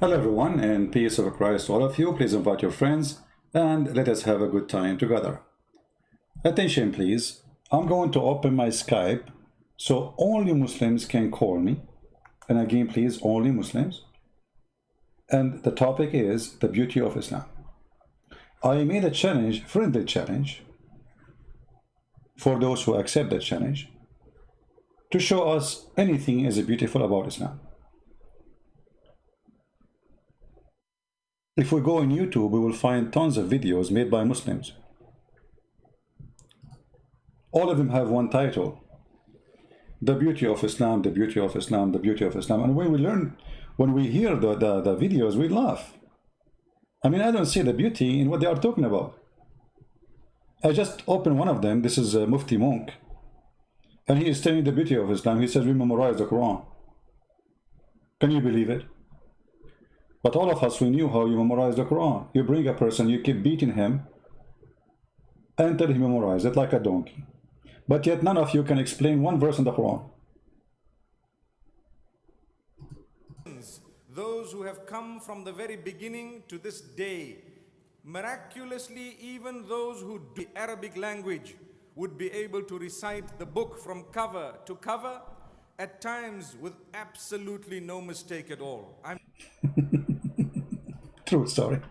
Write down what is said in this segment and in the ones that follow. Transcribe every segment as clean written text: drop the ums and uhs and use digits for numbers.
Hello everyone, and peace of Christ to all of you. Please invite your friends and let us have a good time together. Attention please, I'm going to open my Skype so only Muslims can call me. And again please, only Muslims. And the topic is the beauty of Islam. I made a challenge, friendly challenge, for those who accept that challenge, to show us anything is beautiful about Islam. If we go on YouTube, we will find tons of videos made by Muslims. All of them have one title: the beauty of Islam, the beauty of Islam, the beauty of Islam. And when we hear the videos, we laugh. I mean, I don't see the beauty in what they are talking about. I just opened one of them. This is Mufti Monk. And he is telling the beauty of Islam. He says we memorize the Quran. Can you believe it? But all of us, we knew how you memorize the Quran. You bring a person, you keep beating him until he memorizes it like a donkey. But yet none of you can explain one verse in the Quran. Those who have come from the very beginning to this day, miraculously, even those who do the Arabic language would be able to recite the book from cover to cover, at times with absolutely no mistake at all. True story.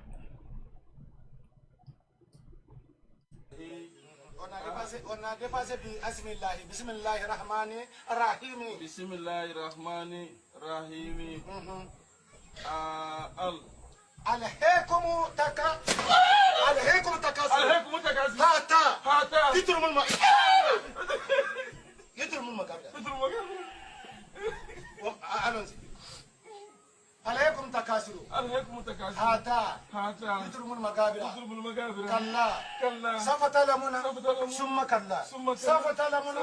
عليكم تكاثر هاتا يضرب المقابر كلا سوف تعلمون ثم كلا سوف تعلمون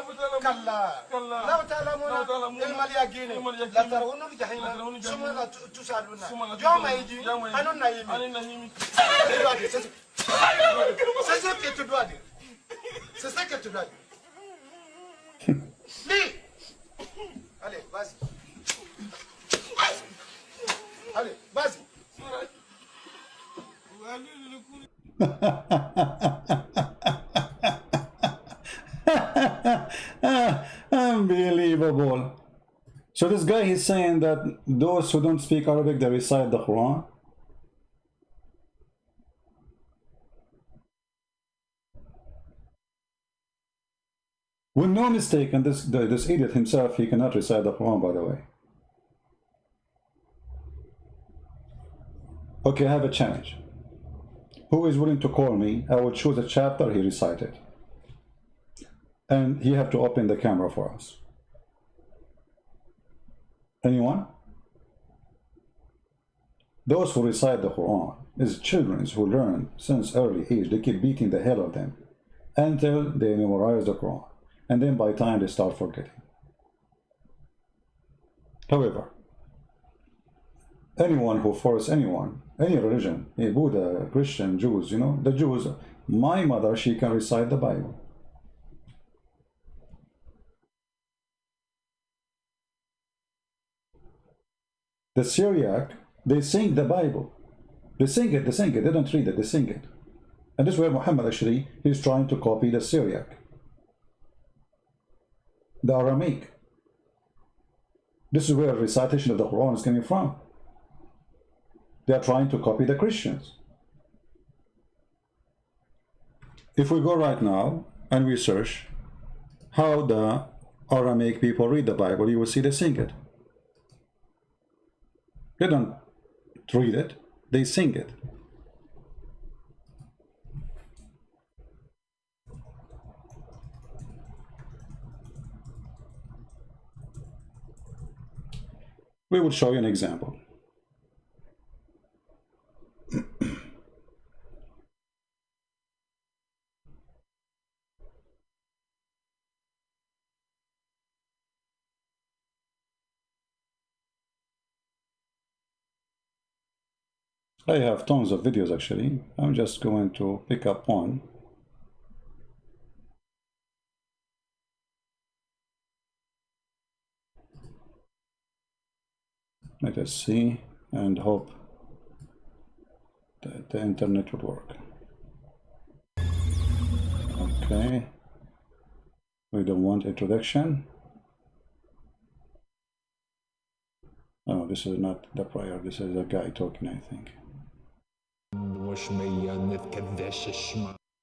كلا لو تعلمون علم اليقين لترون الجحيم ثم تسألون يوم يجي أنا النعيم c'est ce que tu dois dire, c'est ce que tu dois dire. Lis. Allez, vas-y. Allez, vas-y. Unbelievable. So this guy is saying that those who don't speak Arabic, they recite the Quran. With no mistake, and this idiot himself, he cannot recite the Quran, by the way. Okay, I have a challenge. Who is willing to call me? I will choose a chapter he recited. And he have to open the camera for us. Anyone? Those who recite the Quran is children who learn since early age. They keep beating the hell of them until they memorize the Quran. And then by time they start forgetting. However, anyone who force anyone, any religion, Buddha, Christian, Jews, you know, the Jews, my mother, she can recite the Bible. The Syriac, they sing the Bible. They sing it, they don't read it, they sing it. And this is where Muhammad actually is trying to copy the Syriac. The Aramaic. This is where recitation of the Quran is coming from. They are trying to copy the Christians. If we go right now and we search how the Aramaic people read the Bible, you will see they sing it. They don't read it, they sing it. We will show you an example. I have tons of videos actually. I'm just going to pick up one. Let us see and hope the internet would work. Okay. We don't want introduction. Oh, this is not the prior. This is a guy talking, I think.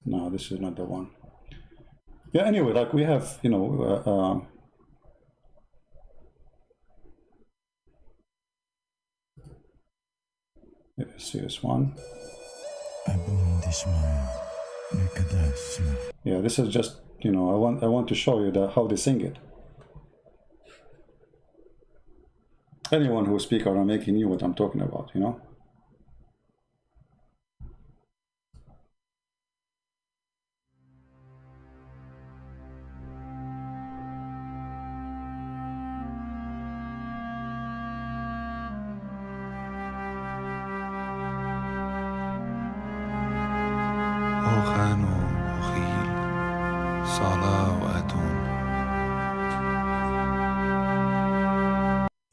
No, this is not the one. Yeah, anyway, like we have, you know, let's see this one. Yeah, this is just, you know, I want to show you how they sing it. Anyone who speaks Aramaic knew what I'm talking about, you know.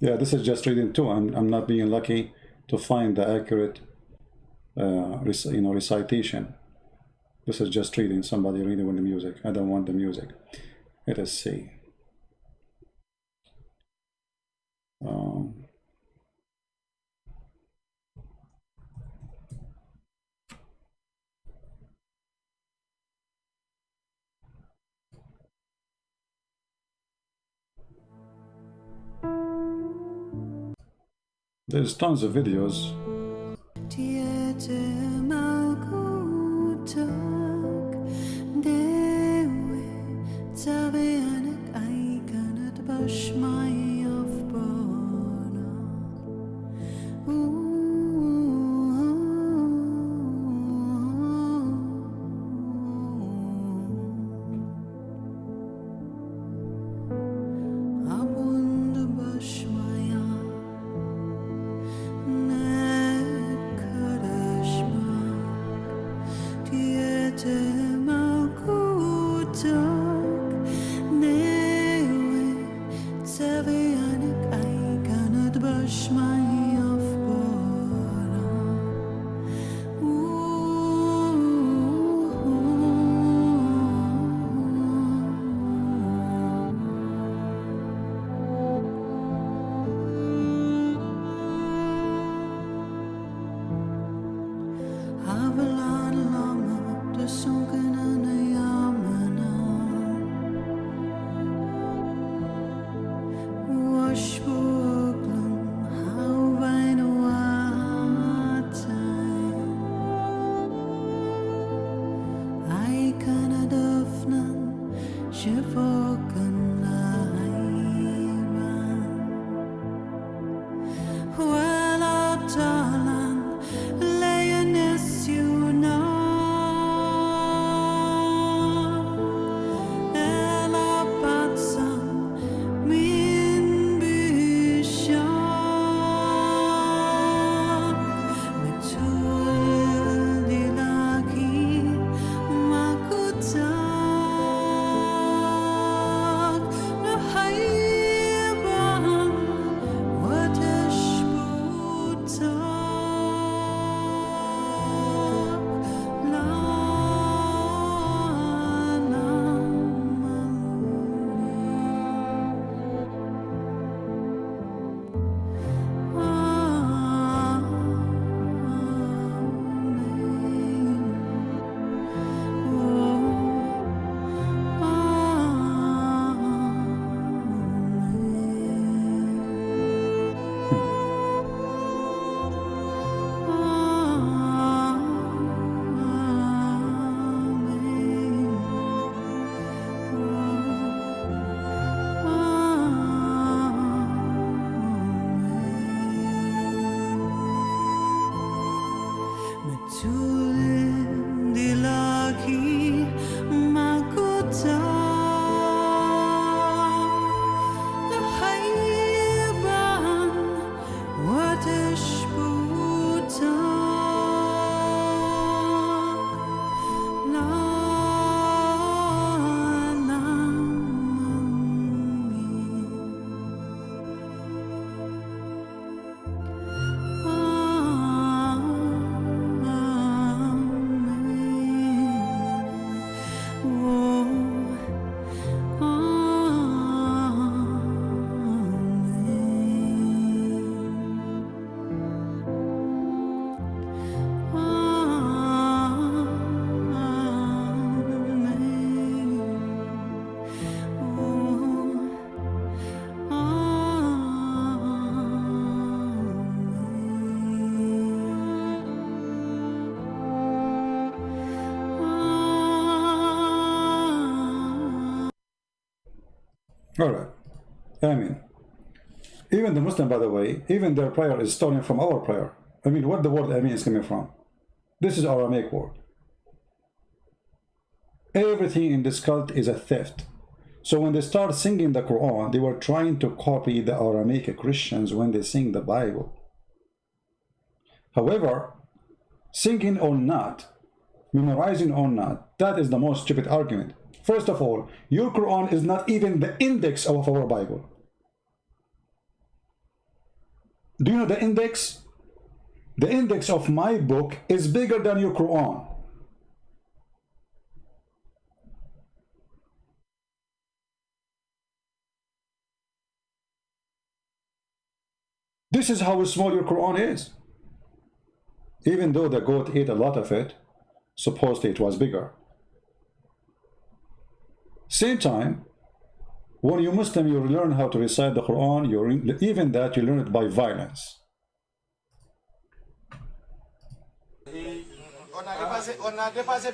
Yeah, this is just reading too. I'm not being lucky to find the accurate, you know, recitation. This is just reading. Somebody reading with the music. I don't want the music. Let us see. There's tons of videos. All right. I mean, even the Muslim, by the way, even their prayer is stolen from our prayer. I mean, what the word Amin is coming from? This is Aramaic word. Everything in this cult is a theft. So when they start singing the Quran, they were trying to copy the Aramaic Christians when they sing the Bible. However, singing or not, memorizing or not, that is the most stupid argument. First of all, your Quran is not even the index of our Bible. Do you know the index? The index of my book is bigger than your Quran. This is how small your Quran is. Even though the goat ate a lot of it, supposedly it was bigger. Same time, when you're Muslim, you learn how to recite the Quran, even that you learn it by violence. On a dépassé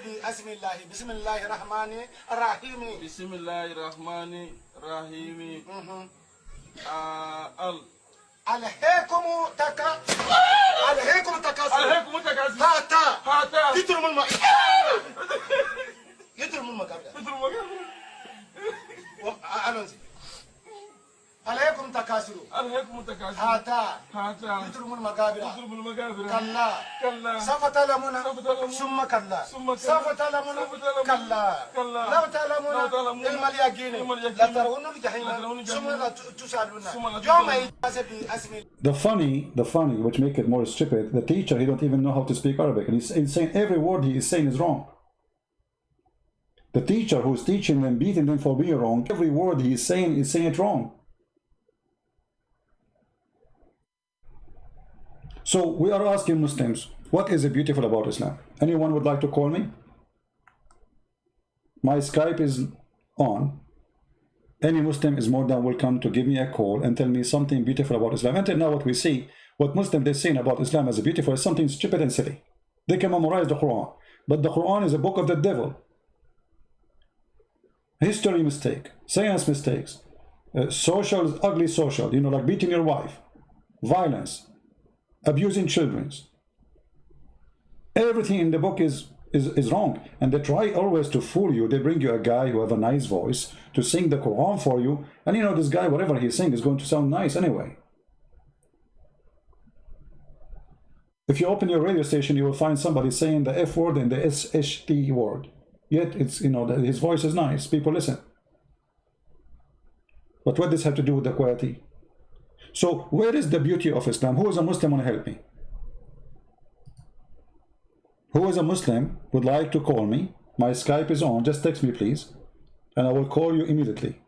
Bismillahir Rahmanir Rahim. Bismillahir Rahmanir Rahim. Alhaykum takasur. Hata. Yidrumul magabra. عليكم تكاثر حتى يدرموا المقابر كلا سوف تعلمون ثم كلا سوف تعلمون كلا لو تعلمون علم اليقين لترون الجحيم ثم تسألون يوم The funny, which make it more stupid, the teacher, he don't even know how to speak Arabic, and he's saying every word he is saying is wrong. The teacher who's teaching them, beating them for being wrong, every word he is saying it wrong. So we are asking Muslims, what is beautiful about Islam? Anyone would like to call me? My Skype is on. Any Muslim is more than welcome to give me a call and tell me something beautiful about Islam. Until now what we see, what Muslims they're saying about Islam as beautiful is something stupid and silly. They can memorize the Quran, but the Quran is a book of the devil. History mistake, science mistakes, social, ugly social, like beating your wife, violence, abusing children. Everything in the book is wrong, and they try always to fool you. They bring you a guy who have a nice voice to sing the Quran for you, and this guy, whatever he's saying, is going to sound nice anyway. If you open your radio station, you will find somebody saying the F word and the SHT word. Yet it's his voice is nice. People listen. But what does this have to do with the quality? So where is the beauty of Islam? Who is a Muslim want to help me? Who is a Muslim would like to call me? My Skype is on. Just text me, please, and I will call you immediately.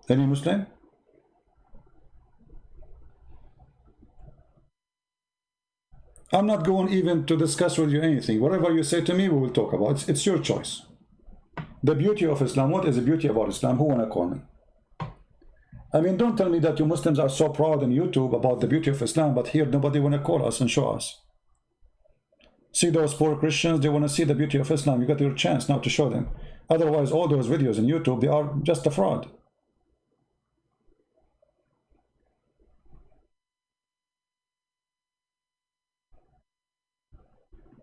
Any Muslim? I'm not going even to discuss with you anything. Whatever you say to me, we will talk about. It's your choice. The beauty of Islam. What is the beauty about Islam? Who want to call me? I mean, don't tell me that you Muslims are so proud on YouTube about the beauty of Islam, but here nobody want to call us and show us. See those poor Christians, they want to see the beauty of Islam. You got your chance now to show them. Otherwise, all those videos on YouTube, they are just a fraud.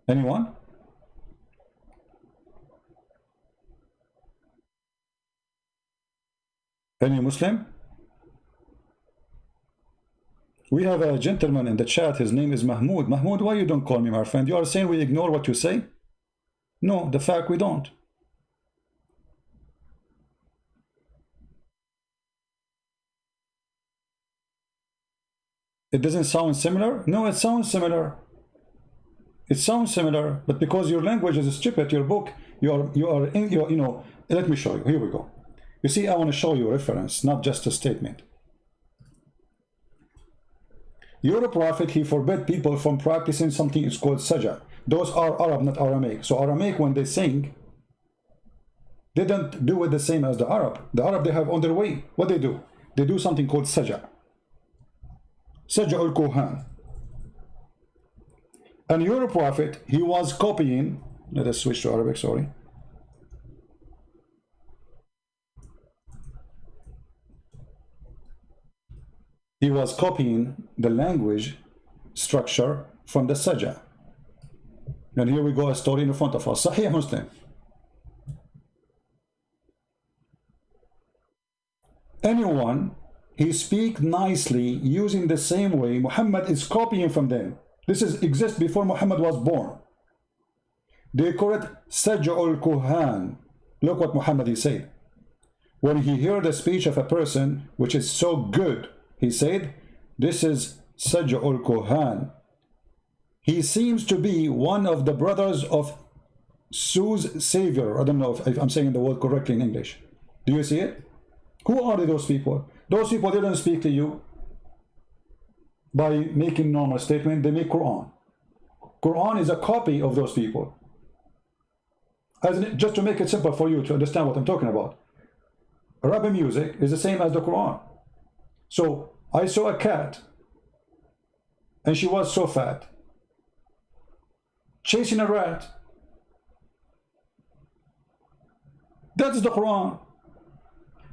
Anyone? Any Muslim? We have a gentleman in the chat. His name is Mahmoud. Mahmoud, why you don't call me, my friend? You are saying we ignore what you say? No, the fact we don't. It doesn't sound similar? No, it sounds similar. It sounds similar, but because your language is stupid, your book, let me show you. Here we go. You see, I want to show you a reference, not just a statement. Your prophet, he forbade people from practicing something is called saj'a. Those are Arab, not Aramaic. So Aramaic, when they sing, they don't do it the same as the Arab. The Arab, they have on their way. What they do? They do something called saj'a. Saj'ul Kuhan. And your prophet, he was copying, let us switch to Arabic, sorry. He was copying the language structure from the Saj'a. And here we go, a story in front of us. Sahih Muslim. Anyone, he speak nicely using the same way, Muhammad is copying from them. This exists before Muhammad was born. They call it Saj'ul Kuhan. Look what Muhammad he said. When he heard the speech of a person which is so good, he said, this is Saj'ul Kuhan. He seems to be one of the brothers of Sue's Savior. I don't know if I'm saying the word correctly in English. Do you see it? Who are those people? Those people, they don't speak to you by making normal statement. They make Quran. Quran is a copy of those people. Just to make it simple for you to understand what I'm talking about. Arabic music is the same as the Quran. So I saw a cat and she was so fat, chasing a rat. That is the Quran.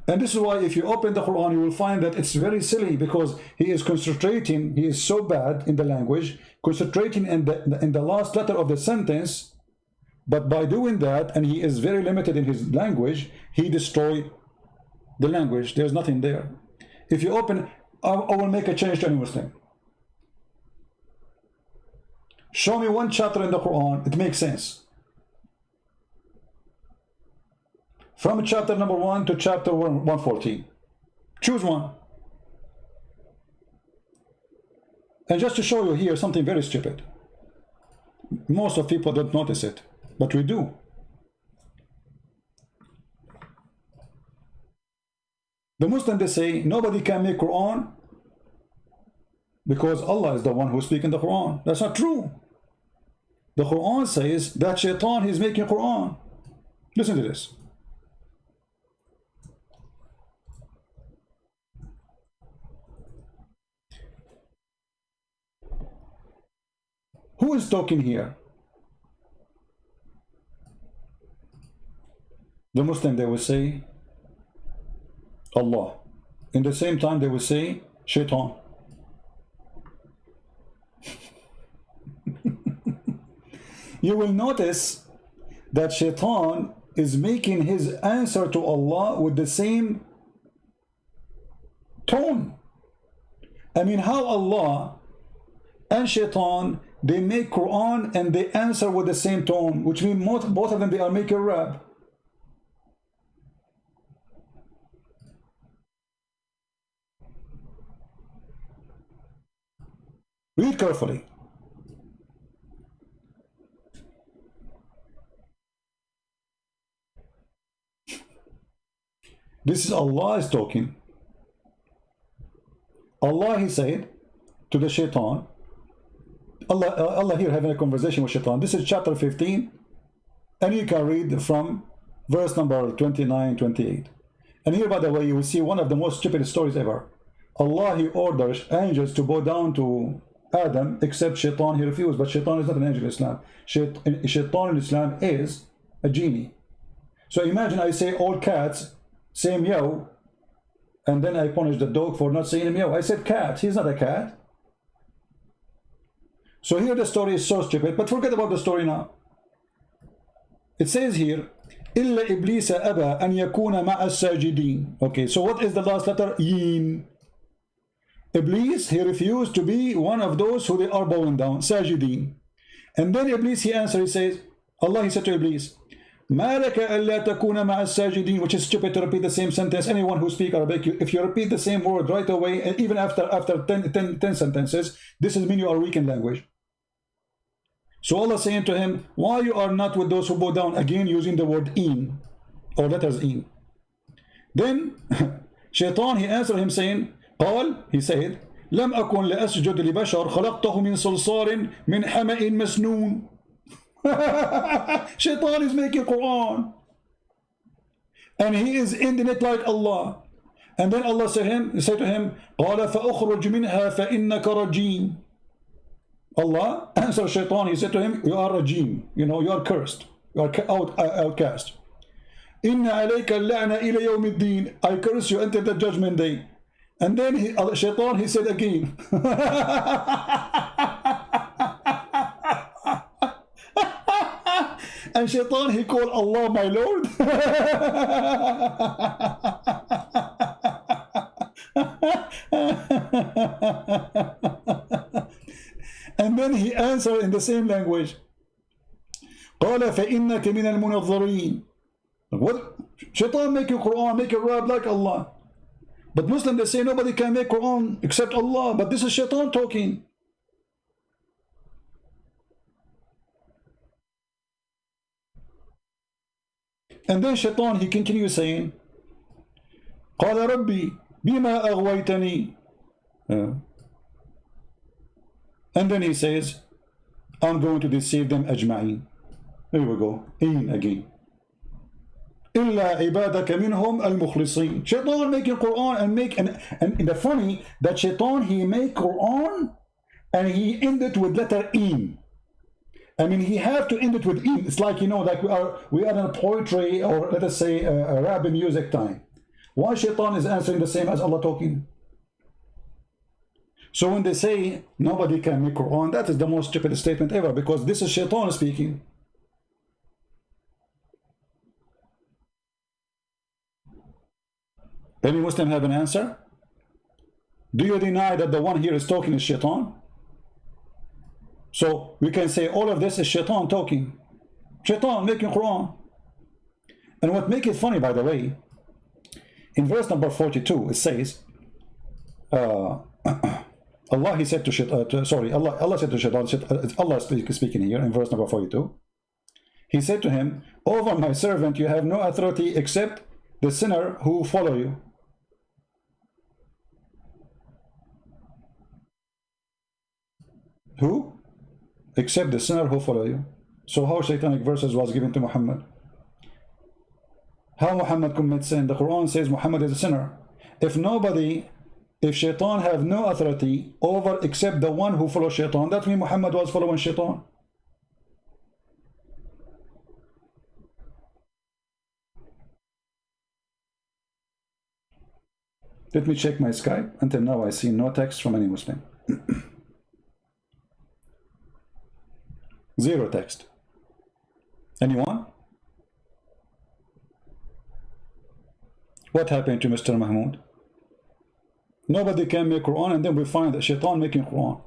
And this is why if you open the Quran, you will find that it's very silly, because he is concentrating, he is so bad in the language, concentrating in the last letter of the sentence, but by doing that, and he is very limited in his language, he destroyed the language. There's nothing there. If you open, I will make a change to any Muslim. Show me one chapter in the Quran, it makes sense. From chapter number 1 to chapter 114. Choose one. And just to show you here something very stupid. Most of people don't notice it, but we do. The Muslims, they say nobody can make Quran because Allah is the one who's speaking the Quran. That's not true. The Quran says that Shaitan is making Quran. Listen to this. Who is talking here? The Muslim, they will say Allah. In the same time, they will say Shaitan. You will notice that Shaitan is making his answer to Allah with the same tone. I mean, how Allah and Shaitan, they make Quran and they answer with the same tone, which means both of them, they are making rap. Read carefully. This is Allah is talking. Allah, he said to the Shaitan, Allah here having a conversation with Shaitan. This is chapter 15, and you can read from verse number 29, 28. And here, by the way, you will see one of the most stupid stories ever. Allah, he orders angels to bow down to Adam, except Shaitan, he refused. But Shaitan is not an angel in Islam. Shaitan in Islam is a genie. So imagine I say all cats say meow, and then I punish the dog for not saying meow. I said cat, he's not a cat. So here the story is so stupid, but forget about the story now. It says here, إِلَّا إِبْلِيسَ أَبَى أَنْ يَكُونَ مَعَ السَّاجِدِينَ. Okay, so what is the last letter? Yin. Iblis, he refused to be one of those who they are bowing down, sajideen. And then Iblis, he answered, he says, Allah, he said to Iblis, مَا لَكَ أَلَّا تَكُونَ مَعَ السَّاجِدِينَ, which is stupid to repeat the same sentence. Anyone who speaks Arabic, if you repeat the same word right away, and even after 10 sentences, this is mean you are weak in language. So Allah saying to him, why you are not with those who bow down, again using the word in, or letters in. Then Shaitan, he answered him saying, قال, he said, لم أكن لأسجد لبشر خلقته من صلصال من حمأ مسنون. Shaitan is making Quran, and he is ending it like Allah. And then Allah said to him, قَالَ فَأُخْرُجْ مِنْهَا فَإِنَّكَ رَجِيمٌ. Allah answered Shaitan, he said to him, you are rajim, you know, you are cursed, you are outcast. إِنَّ عَلَيْكَ اللَّعْنَ إِلَى يَوْمِ الدِّينِ, I curse you until the judgment day. And then Shaitan, he said again, and Shaitan, he called Allah my Lord. And then he answered in the same language, قَالَ فَإِنَّكَ مِنَ الْمُنَظَّرِينَ. What? Shaitan make a Quran, make a rap like Allah. But Muslims, they say nobody can make Quran except Allah. But this is Shaitan talking. And then Shaitan, he continues saying, قَالَ رَبِّي بِمَا أَغْوَيْتَنِي. And then he says, I'm going to deceive them ajma'in. Here we go, in again. إِلَّا عِبَادَكَ مِنْهُمْ الْمُخْلِصِينَ. Shaitan making Quran and the funny that Shaitan, he make Quran and he end it with letter in. I mean, he have to end it with in. It's like, you know, like we are in a poetry or let us say a rap music time. Why Shaitan is answering the same as Allah talking? So when they say nobody can make Quran, that is the most stupid statement ever, because this is Shaitan speaking. Any Muslim have an answer? Do you deny that the one here is talking is Shaitan? So we can say all of this is Shaitan talking. Shaitan making Quran. And what makes it funny, by the way, in verse number 42, it says, Allah, he said to Shaitan, Allah said to Shaitan, Allah is speaking here in verse number 42. He said to him, over my servant you have no authority except the sinner who follow you. Who? Except the sinner who follow you. So how satanic verses was given to Muhammad? How Muhammad commits sin? The Quran says Muhammad is a sinner. If Shaitan have no authority over except the one who follows Shaitan, that means Muhammad was following Shaitan. Let me check my Skype. Until now I see no text from any Muslim. Zero text. Anyone? What happened to Mr. Mahmoud? Nobody can make Quran, and then we find that Shaitan making Quran.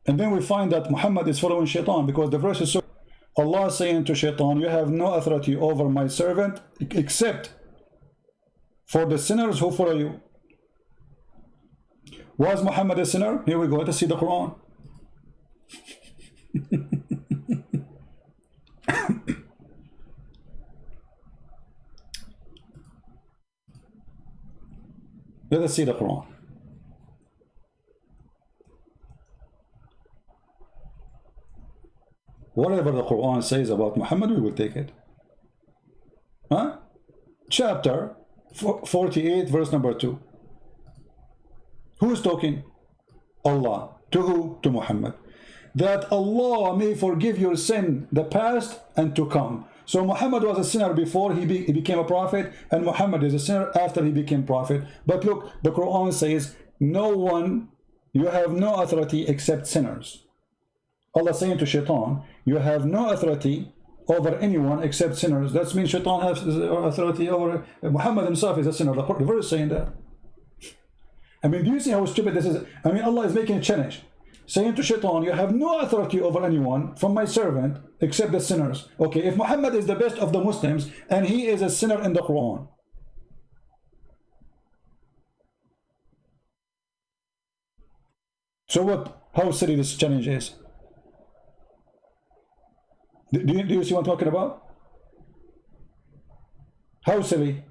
And then we find that Muhammad is following Shaitan, because the verse is so. Allah saying to Shaitan, you have no authority over my servant except for the sinners who follow you. Was Muhammad a sinner? Here we go. Let us see the Quran. Let us see the Quran. Whatever the Quran says about Muhammad, we will take it. Huh? Chapter 48, verse number 2. Who is talking? Allah. To who? To Muhammad. That Allah may forgive your sin, the past and to come. So Muhammad was a sinner before he became a prophet, and Muhammad is a sinner after he became prophet. But look, the Quran says, no one, you have no authority except sinners. Allah saying to Shaitan, you have no authority over anyone except sinners. That means Shaitan has authority over Muhammad himself is a sinner. The verse is saying that. I mean, do you see how stupid this is? I mean, Allah is making a challenge, saying to Shaitan, you have no authority over anyone from my servant except the sinners. Okay, if Muhammad is the best of the Muslims and he is a sinner in the Quran, so what? How silly this challenge is. Do you see what I'm talking about? How silly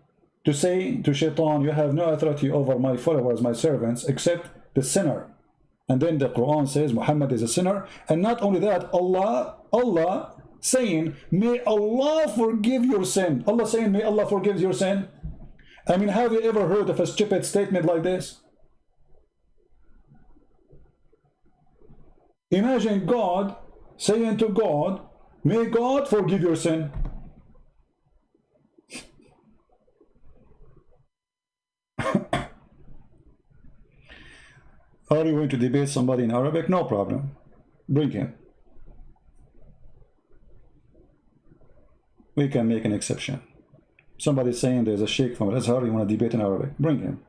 to say to Shaitan, you have no authority over my followers, my servants, except the sinner. And then the Quran says Muhammad is a sinner. And not only that, Allah saying, may Allah forgive your sin. Allah saying, may Allah forgive your sin. I mean, have you ever heard of a stupid statement like this? Imagine God saying to God, may God forgive your sin. Are you going to debate somebody in Arabic? No problem. Bring him. We can make an exception. Somebody's saying there's a sheikh from Al-Azhar, you want to debate in Arabic? Bring him.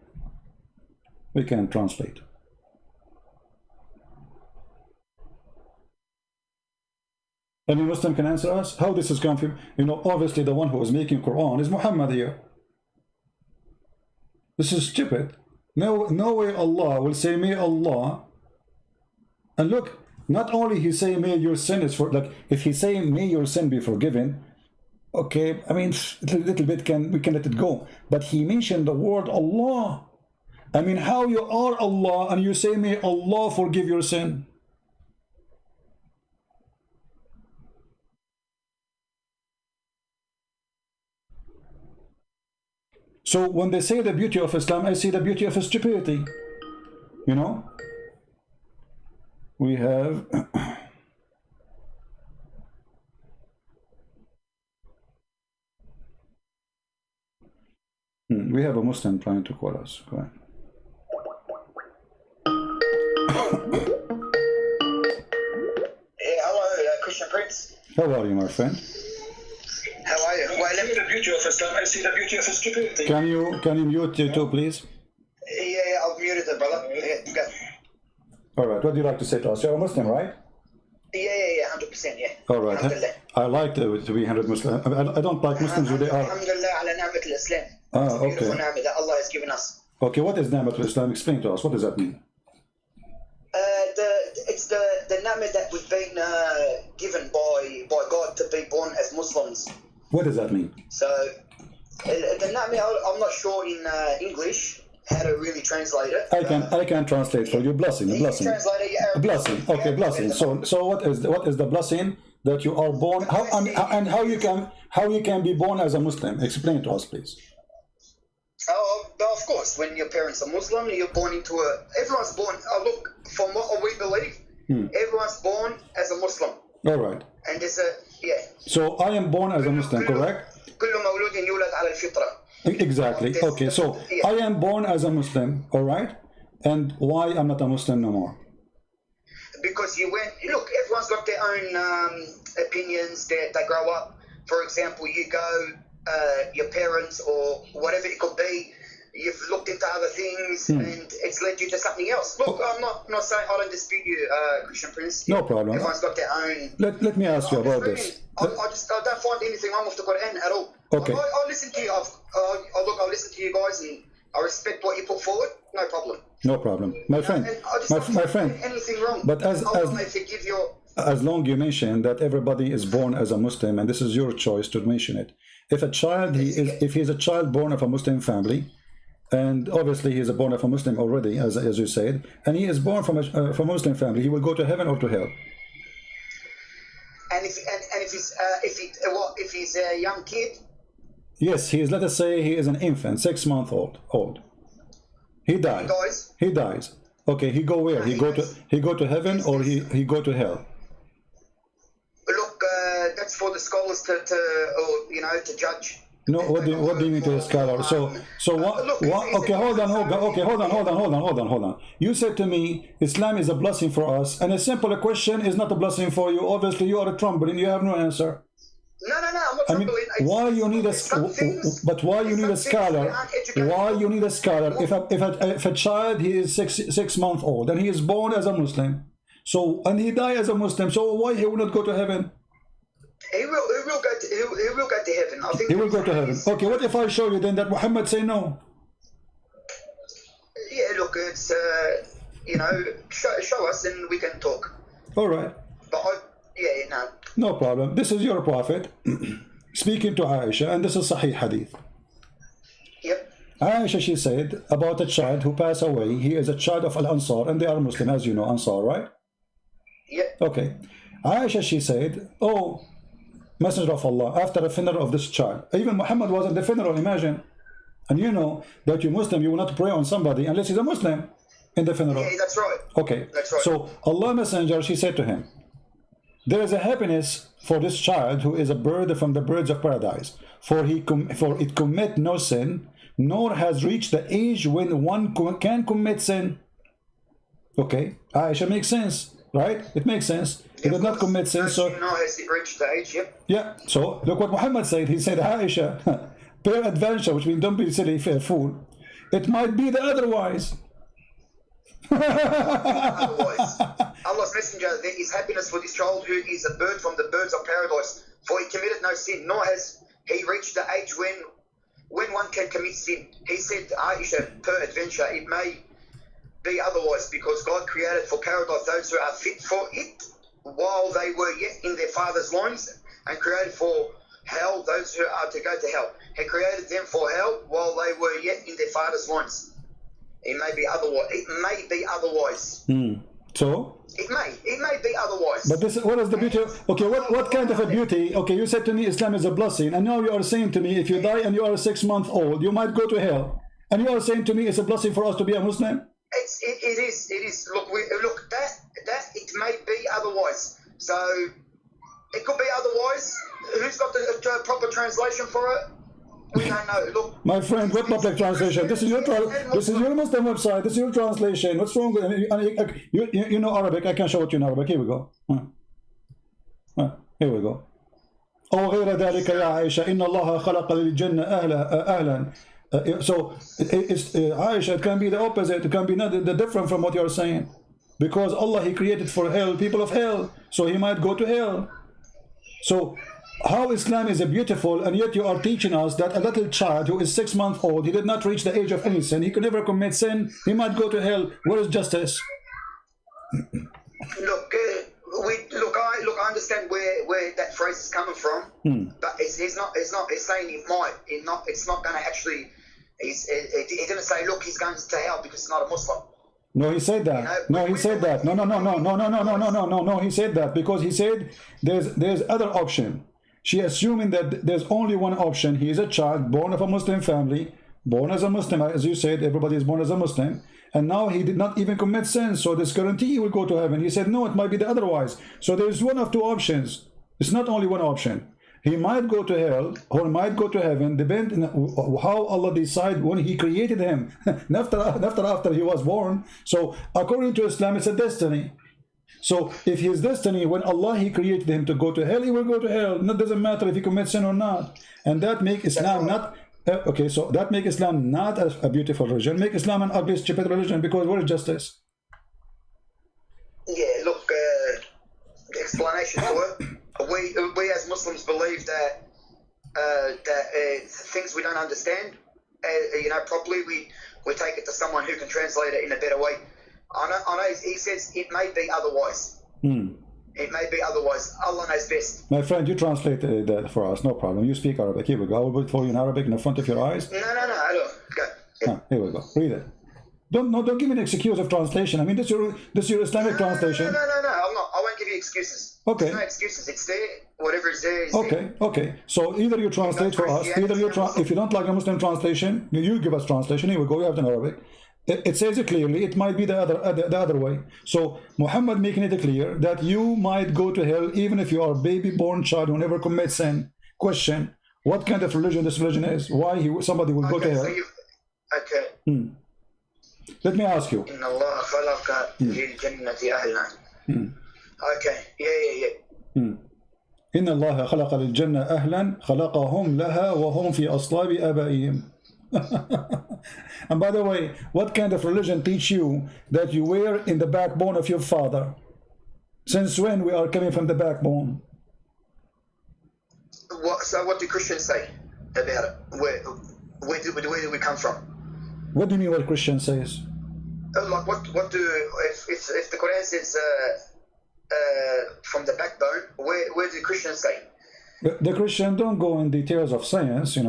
We can translate. Any Muslim can answer us how this is come from. You know, obviously the one who is making Quran is Muhammad here. This is stupid. No way Allah will say, may Allah. And look, not only he say, may your sin is for, like, if he say, may your sin be forgiven, okay, I mean, a little bit we can let it go. But he mentioned the word Allah. I mean, how you are Allah and you say, may Allah forgive your sin? So when they say the beauty of Islam, I see the beauty of stupidity. You know? We have... we have a Muslim trying to call us. Go ahead. Hey, hello, Christian Prince. How are you, my friend? How are you? Well, let me the beauty of Islam. I see the beauty of stupidity. Can you mute you too, please? Yeah, I've muted it, brother. Yeah, go. All right. What do you like to say to us? You're a Muslim, right? Yeah, 100%, yeah. All right. I like to be 100 Muslim. I don't like Muslims who they are. Alhamdulillah ala ni'mat al-Islam. Ah, It's a beautiful okay. ni'mat that Allah has given us. Okay, what is Ni'mat al-Islam? Explain to us. What does that mean? It's the ni'mat that we've been given by God to be born as Muslims. What does that mean? So, the ni'mat, I'm not sure in English how to really translate it. I can translate for you. Blessing, a blessing. Translate it, A blessing. Okay, blessing. So what is the blessing that you are born? How you can be born as a Muslim? Explain to us, please. Oh, of course. When your parents are Muslim, you're born into everyone's born. Look, from what we believe, everyone's born as a Muslim. All right. And there's So I am born as a Muslim, correct? كل مولود يولد على الفطرة. Exactly. Okay, so I am born as a Muslim, all right? And why I'm not a Muslim no more? Because look, everyone's got their own opinions. They grow up. For example, you go, your parents or whatever it could be, you've looked into other things and it's led you to something else. Look, I'm not saying I don't dispute you, Christian Prince. No problem. Everyone's got their own. Let me ask you about this. I don't find anything wrong with the Quran at all. Okay. I listen to you. I listen to you guys, and I respect what you put forward. No problem. No problem, my friend. And I just My friend. Anything wrong? But Allah may forgive your. as long you mention that everybody is born as a Muslim, and this is your choice to mention it. If a child if he's a child born of a Muslim family, and obviously he is born of a Muslim already, as you said, and he is born from a Muslim family, he will go to heaven or to hell. And if he's a young kid. Yes, he is. Let us say he is an infant, 6 months old. He dies. He dies. Okay, he go where? He go to heaven or he go to hell? Look, that's for the scholars to judge. No, what do you mean to a scholar? So what? Okay, hold on. You said to me, Islam is a blessing for us, and a simple question is not a blessing for you. Obviously, you are a trembling. You have no answer. No, I'm not I mean, why you need a scholar? Why you need a scholar? If a child he is six months old and he is born as a Muslim, and he die as a Muslim, so why he will not go to heaven? He will go to heaven. I think he will go to heaven. Okay, what if I show you then that Muhammad say no? Yeah, look, it's show us and we can talk. All right. But no. No problem. This is your prophet speaking to Aisha, and this is Sahih Hadith. Yep. Aisha, she said about a child who passed away. He is a child of Al-Ansar, and they are Muslim, as you know, Ansar, right? Yep. Okay. Aisha, she said, oh, Messenger of Allah, after the funeral of this child, even Muhammad wasn't the funeral, imagine. And you know that you Muslim, you will not pray on somebody unless he's a Muslim in the funeral. Yeah, that's right. Okay. That's right. So Allah Messenger, she said to him, there is a happiness for this child who is a bird from the birds of paradise. For it commit no sin, nor has reached the age when one can commit sin. Okay, Aisha, makes sense, right? It makes sense. He did not commit sin, so has it reached the age? Yep. yeah. So look what Muhammad said. He said, Aisha, peradventure, which means don't be silly, fair fool. It might be the otherwise. Otherwise, Allah's Messenger, there is happiness for this child who is a bird from the birds of paradise. For he committed no sin, nor has he reached the age when one can commit sin. He said, Aisha, peradventure, it may be otherwise, because God created for paradise those who are fit for it while they were yet in their father's loins, and created for hell those who are to go to hell. He created them for hell while they were yet in their father's loins. It may be otherwise. It may be otherwise. So? It may be otherwise. But this, what is the beauty? Okay, what kind of a beauty? Okay, you said to me Islam is a blessing, and now you are saying to me if you die and you are 6 months old, you might go to hell. And you are saying to me it's a blessing for us to be a Muslim? It is. Look, that it may be otherwise. So it could be otherwise. Who's got the proper translation for it? We don't know. Look, my friend, what public translation? This is your Muslim website. This is your translation. What's wrong with you know Arabic? I can show it to you in Arabic. Here we go. Here we go. أو غير ذلك يا عائشة إن الله خلق للجنة أهلا. So it's Aisha, it can be the opposite. It can be not the different from what you are saying, because Allah, He created for hell people of hell, so He might go to hell. So how Islam is a beautiful, and yet you are teaching us that a little child who is 6 months old, he did not reach the age of any sin, he could never commit sin, he might go to hell. Where is justice? I understand where that phrase is coming from, but he's saying he might. It's not going to actually. He didn't say, look, he's going to hell because he's not a Muslim. No, he said that. No, he said that. No. He said that because he said there's other option. She assuming that there's only one option. He is a child born of a Muslim family, born as a Muslim, as you said. Everybody is born as a Muslim, and now he did not even commit sin. So this guarantee he will go to heaven. He said no, it might be the otherwise. So there's one of two options. It's not only one option. He might go to hell or might go to heaven, depending on how Allah decide when He created him, after he was born. So according to Islam, it's a destiny. So if his destiny, when Allah He created him to go to hell, he will go to hell. It doesn't matter if he commits sin or not. And that make Islam not okay. So that make Islam not a beautiful religion. Make Islam an ugly, stupid religion. Because where is justice? Yeah, look, the explanation for it. We as Muslims believe that things we don't understand, properly, we take it to someone who can translate it in a better way. I know he says it may be otherwise. It may be otherwise. Allah knows best. My friend, you translate that for us, no problem. You speak Arabic. Here we go. I will put it for you in Arabic in the front of your eyes. No. Look, go. Yeah. Here we go. Read it. Don't give me an excuse of translation. I mean, this is your Islamic translation. No. I'm not. I won't give you excuses. Okay. There's no excuses. It's there. Whatever is there is there. Okay. So either you translate for us, either you if you don't like a Muslim translation, you give us translation. Here we go. We have it in Arabic. It says it clearly. It might be the other way. So Muhammad making it clear that you might go to hell even if you are a baby-born child who never commits sin. Question: what kind of religion this religion is? Why somebody will go to hell? Okay. Let me ask you. إن الله خلق للجنة أهلا. Okay. Yeah. إن الله خلق للجنة أهلا خلقهم لها وهم في أصلاب آبائهم. And by the way, what kind of religion teach you that you were in the backbone of your father? Since when we are coming from the backbone? So what do Christians say about it? Where do we come from? What do you mean what Christian says? Like what do if the Quran says from the backbone, where do Christians say? The Christian don't go in details of science, we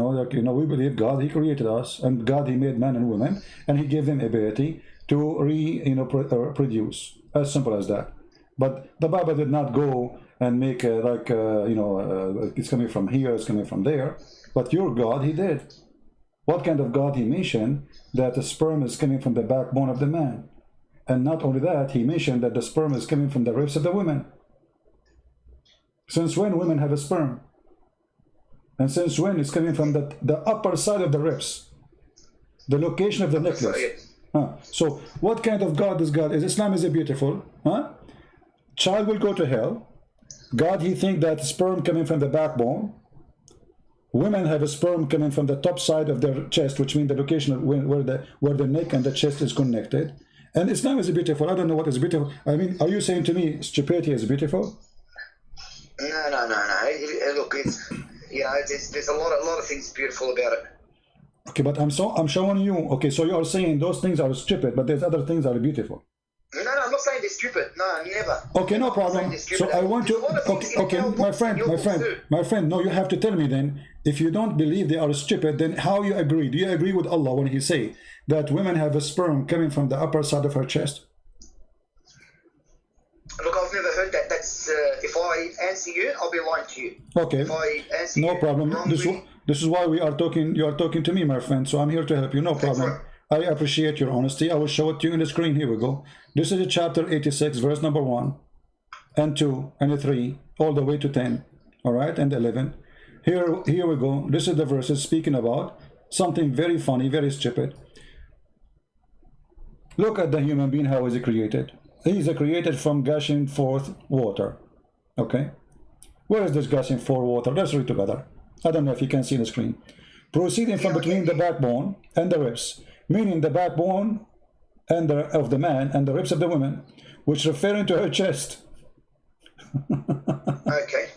believe God, He created us, and God, He made man and woman, and He gave them ability to produce. As simple as that. But the Bible did not go and make it's coming from here, it's coming from there. But your God, He did. what kind of God he mentioned that the sperm is coming from the backbone of the man. And not only that, he mentioned that the sperm is coming from the ribs of the women. Since when women have a sperm? And since when it's coming from the upper side of the ribs, the location of the necklace. So what kind of God is God? Is Islam is beautiful? Child will go to hell. God, he think that sperm coming from the backbone. Women have a sperm coming from the top side of their chest, which means the location of where the neck and the chest is connected. And Islam is beautiful. I don't know what is beautiful. I mean, are you saying to me stupidity is beautiful? No. Look, it's, you know, there's a lot of things beautiful about it. Okay, but I'm showing you. Okay, so you are saying those things are stupid, but there's other things that are beautiful. No, I'm not saying they're stupid. No, never. Okay, no problem. So I want to. Okay, my friend. No, you have to tell me then. If you don't believe they are stupid, then how you agree? Do you agree with Allah when He say that women have a sperm coming from the upper side of her chest? Look, I've never heard that. That's if I answer you, I'll be lying to you. Okay. If I answer no you problem. This is why we are talking. You are talking to me, my friend. So I'm here to help you. No problem. I appreciate your honesty. I will show it to you in the screen. Here we go. This is chapter 86, verse number 1 and 2 and 3, all the way to 10. All right, and 11. Here we go. This is the verses speaking about something very funny, very stupid. Look at the human being, how is he created? He is created from gushing forth water. Okay? Where is this gushing forth water? Let's read together. I don't know if you can see the screen. Proceeding from between the backbone and the ribs, meaning the backbone and of the man and the ribs of the woman, which referring to her chest. Okay.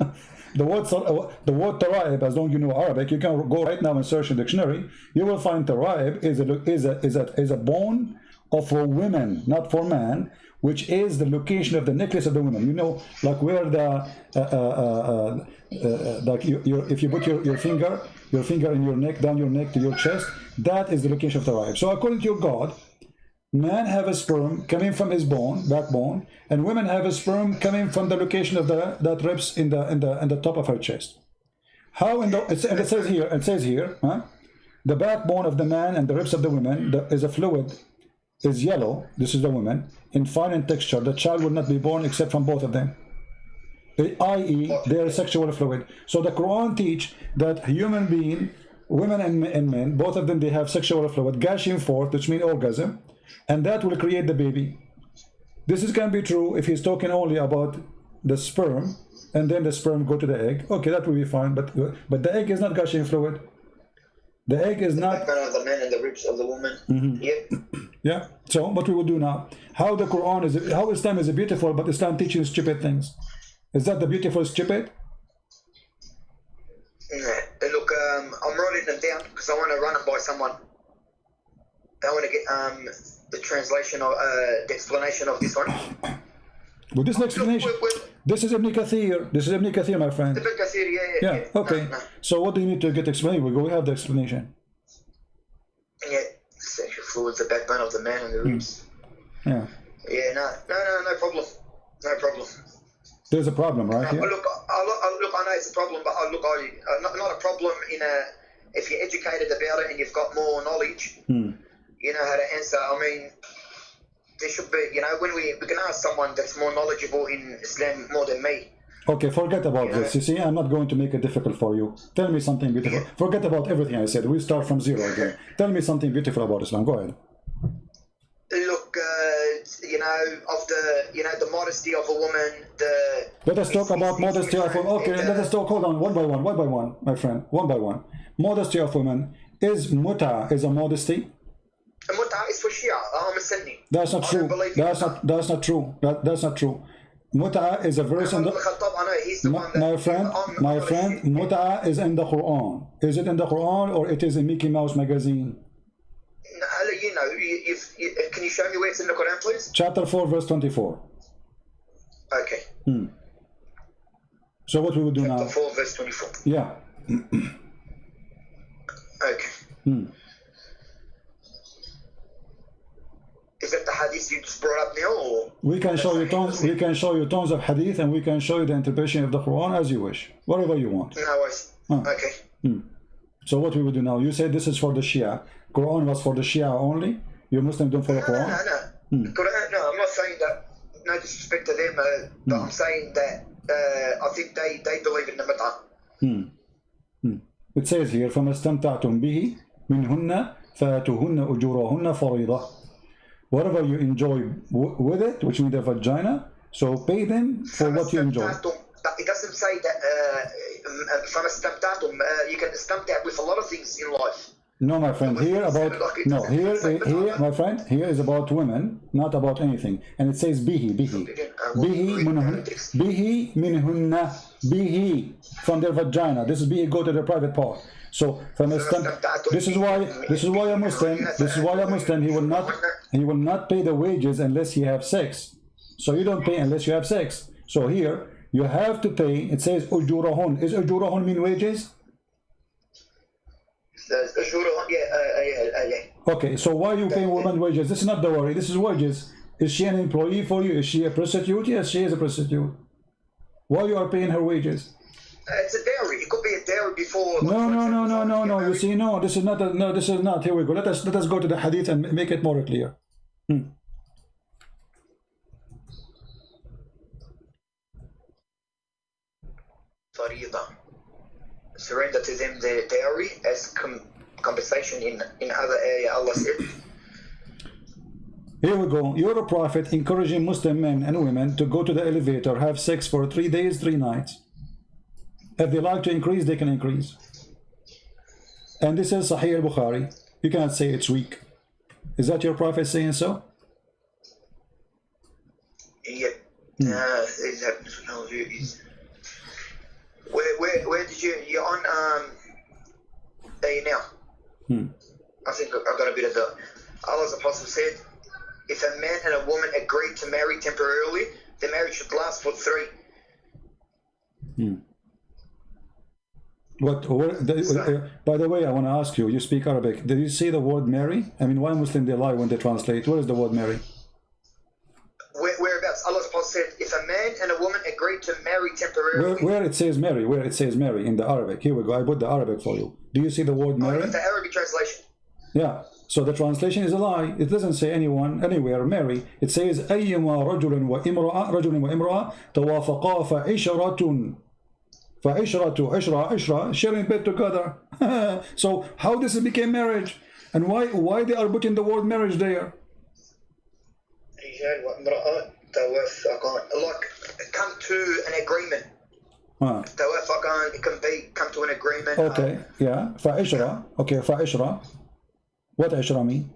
The word taraib, as long as you know Arabic, you can go right now and search in the dictionary. You will find taraib is a bone of a woman, not for man, which is the location of the necklace of the woman. You know, like where the like if you put your finger in your neck, down your neck to your chest, that is the location of the taraib. So according to your God, man have a sperm coming from his backbone, and women have a sperm coming from the location of that ribs in the top of her chest. How and it says here, the backbone of the man and the ribs of the woman is a fluid, is yellow. This is the woman, in fine in texture. The child will not be born except from both of them, i.e. their sexual fluid. So the Quran teach that human being, women and men, both of them, they have sexual fluid gushing forth, which means orgasm, and that will create the baby. This can be true if he's talking only about the sperm, and then the sperm go to the egg. Okay, that will be fine, but the egg is not gushing fluid. The egg is not. The of the man and the ribs of the woman. Mm-hmm. Yep. Yeah. So what we will do now? How the Quran is? How Islam is beautiful, but Islam teaching stupid things. Is that the beautiful stupid? Look, I'm writing them down because I want to run it by someone. I want to get the translation of the explanation of this one. Well, this explanation. This is Ibn Kathir. This is Ibn Kathir, my friend. Ibn Kathir, yeah. Okay. No. So what do you need to get explained? We have the explanation. Yeah, sexual fluids, the backbone of the man and the ribs. Yeah. Yeah, no problem. No problem. There's a problem, right? Yeah. Look, I know it's a problem, but not a problem if you're educated about it and you've got more knowledge. You know how to answer. I mean, there should be, you know, when we can ask someone that's more knowledgeable in Islam more than me. Okay, forget about this. You see, I'm not going to make it difficult for you. Tell me something beautiful. Forget about everything I said. We start from zero again. Tell me something beautiful about Islam. Go ahead. Look, you know, the modesty of a woman. Let us talk about modesty of women. Okay, let us talk. Hold on, one by one, my friend. One by one. Modesty of women. Is a modesty? Muta is for Shia. I'm a Sunni. That's not true. That's not true. That's not true. Muta is a verse in the. My friend. Muta is in the Quran. Is it in the Quran or it is in Mickey Mouse magazine? You know, can you show me where it's in the Quran, please? Chapter 4, verse 24. Okay. So what we will do now? Chapter 4, verse 24. Yeah. Okay. Is that the hadith you just brought up now, or we can show you tons? We can show you tons of hadith, and we can show you the interpretation of the Quran as you wish, whatever you want. No worries. Okay. So what we will do now? You say this is for the Shia. Quran was for the Shia only. You Muslim don't follow Quran. Quran, no, I'm not saying that. No disrespect to them, but I'm saying that I think they believe in the mut'ah. It says here, فَمَا اسْتَمْتَعْتُمْ بِهِ مِنْهُنَّ فَآتُوهُنَّ أُجُورَهُنَّ فَرِيضَةً. Whatever you enjoy with it, which means the vagina, so pay them for what you enjoy. It doesn't say that from you can istamta' with a lot of things in life. No, my friend, here about no here my friend, here is about women, not about anything, and it says bihi from their vagina. This is bihi, go to the private part. So from this is why a Muslim he will not pay the wages unless he have sex. So you don't pay unless you have sex. So here you have to pay. It says ujurahun. Is ujurahun mean wages? Okay, so why are you paying women wages? This is not the worry, this is wages. Is she an employee for you? Is she a prostitute? Yes, she is a prostitute. Why you are paying her wages? It's a dowry. It could be a dowry before. No. You see, no, this is not. This is not. Here we go. Let us go to the hadith and make it more clear. Farida. Surrender to them their dowry as compensation in other area. Allah said. Here we go. You're a prophet encouraging Muslim men and women to go to the elevator, have sex for 3 days, 3 nights. If they like to increase, they can increase. And this is Sahih al-Bukhari. You cannot say it's weak. Is that your prophet saying so? Yeah. No, where did you're on there now? I think I've got a bit of the Allah's apostle said, if a man and a woman agreed to marry temporarily, the marriage should last for 3. By the way, I want to ask you, you speak Arabic. Did you see the word marry? I mean, why Muslim they lie when they translate? Where is the word marry? Whereabouts? Allah's apostle said, if a man and a woman agreed to marry temporarily. Where it says marry, in the Arabic. Here we go, I put the Arabic for you. Do you see the word marry? The Arabic translation. Yeah. So the translation is a lie. It doesn't say anyone, anywhere, marry. It says أيما رجل وامرأة توافقا فعشرة sharing bed together. So how this became marriage? And why they are putting the word marriage there? Like come to an agreement. It can be come to an agreement. Okay, yeah. فعشرة. Okay, فعشرة. What عشرة mean?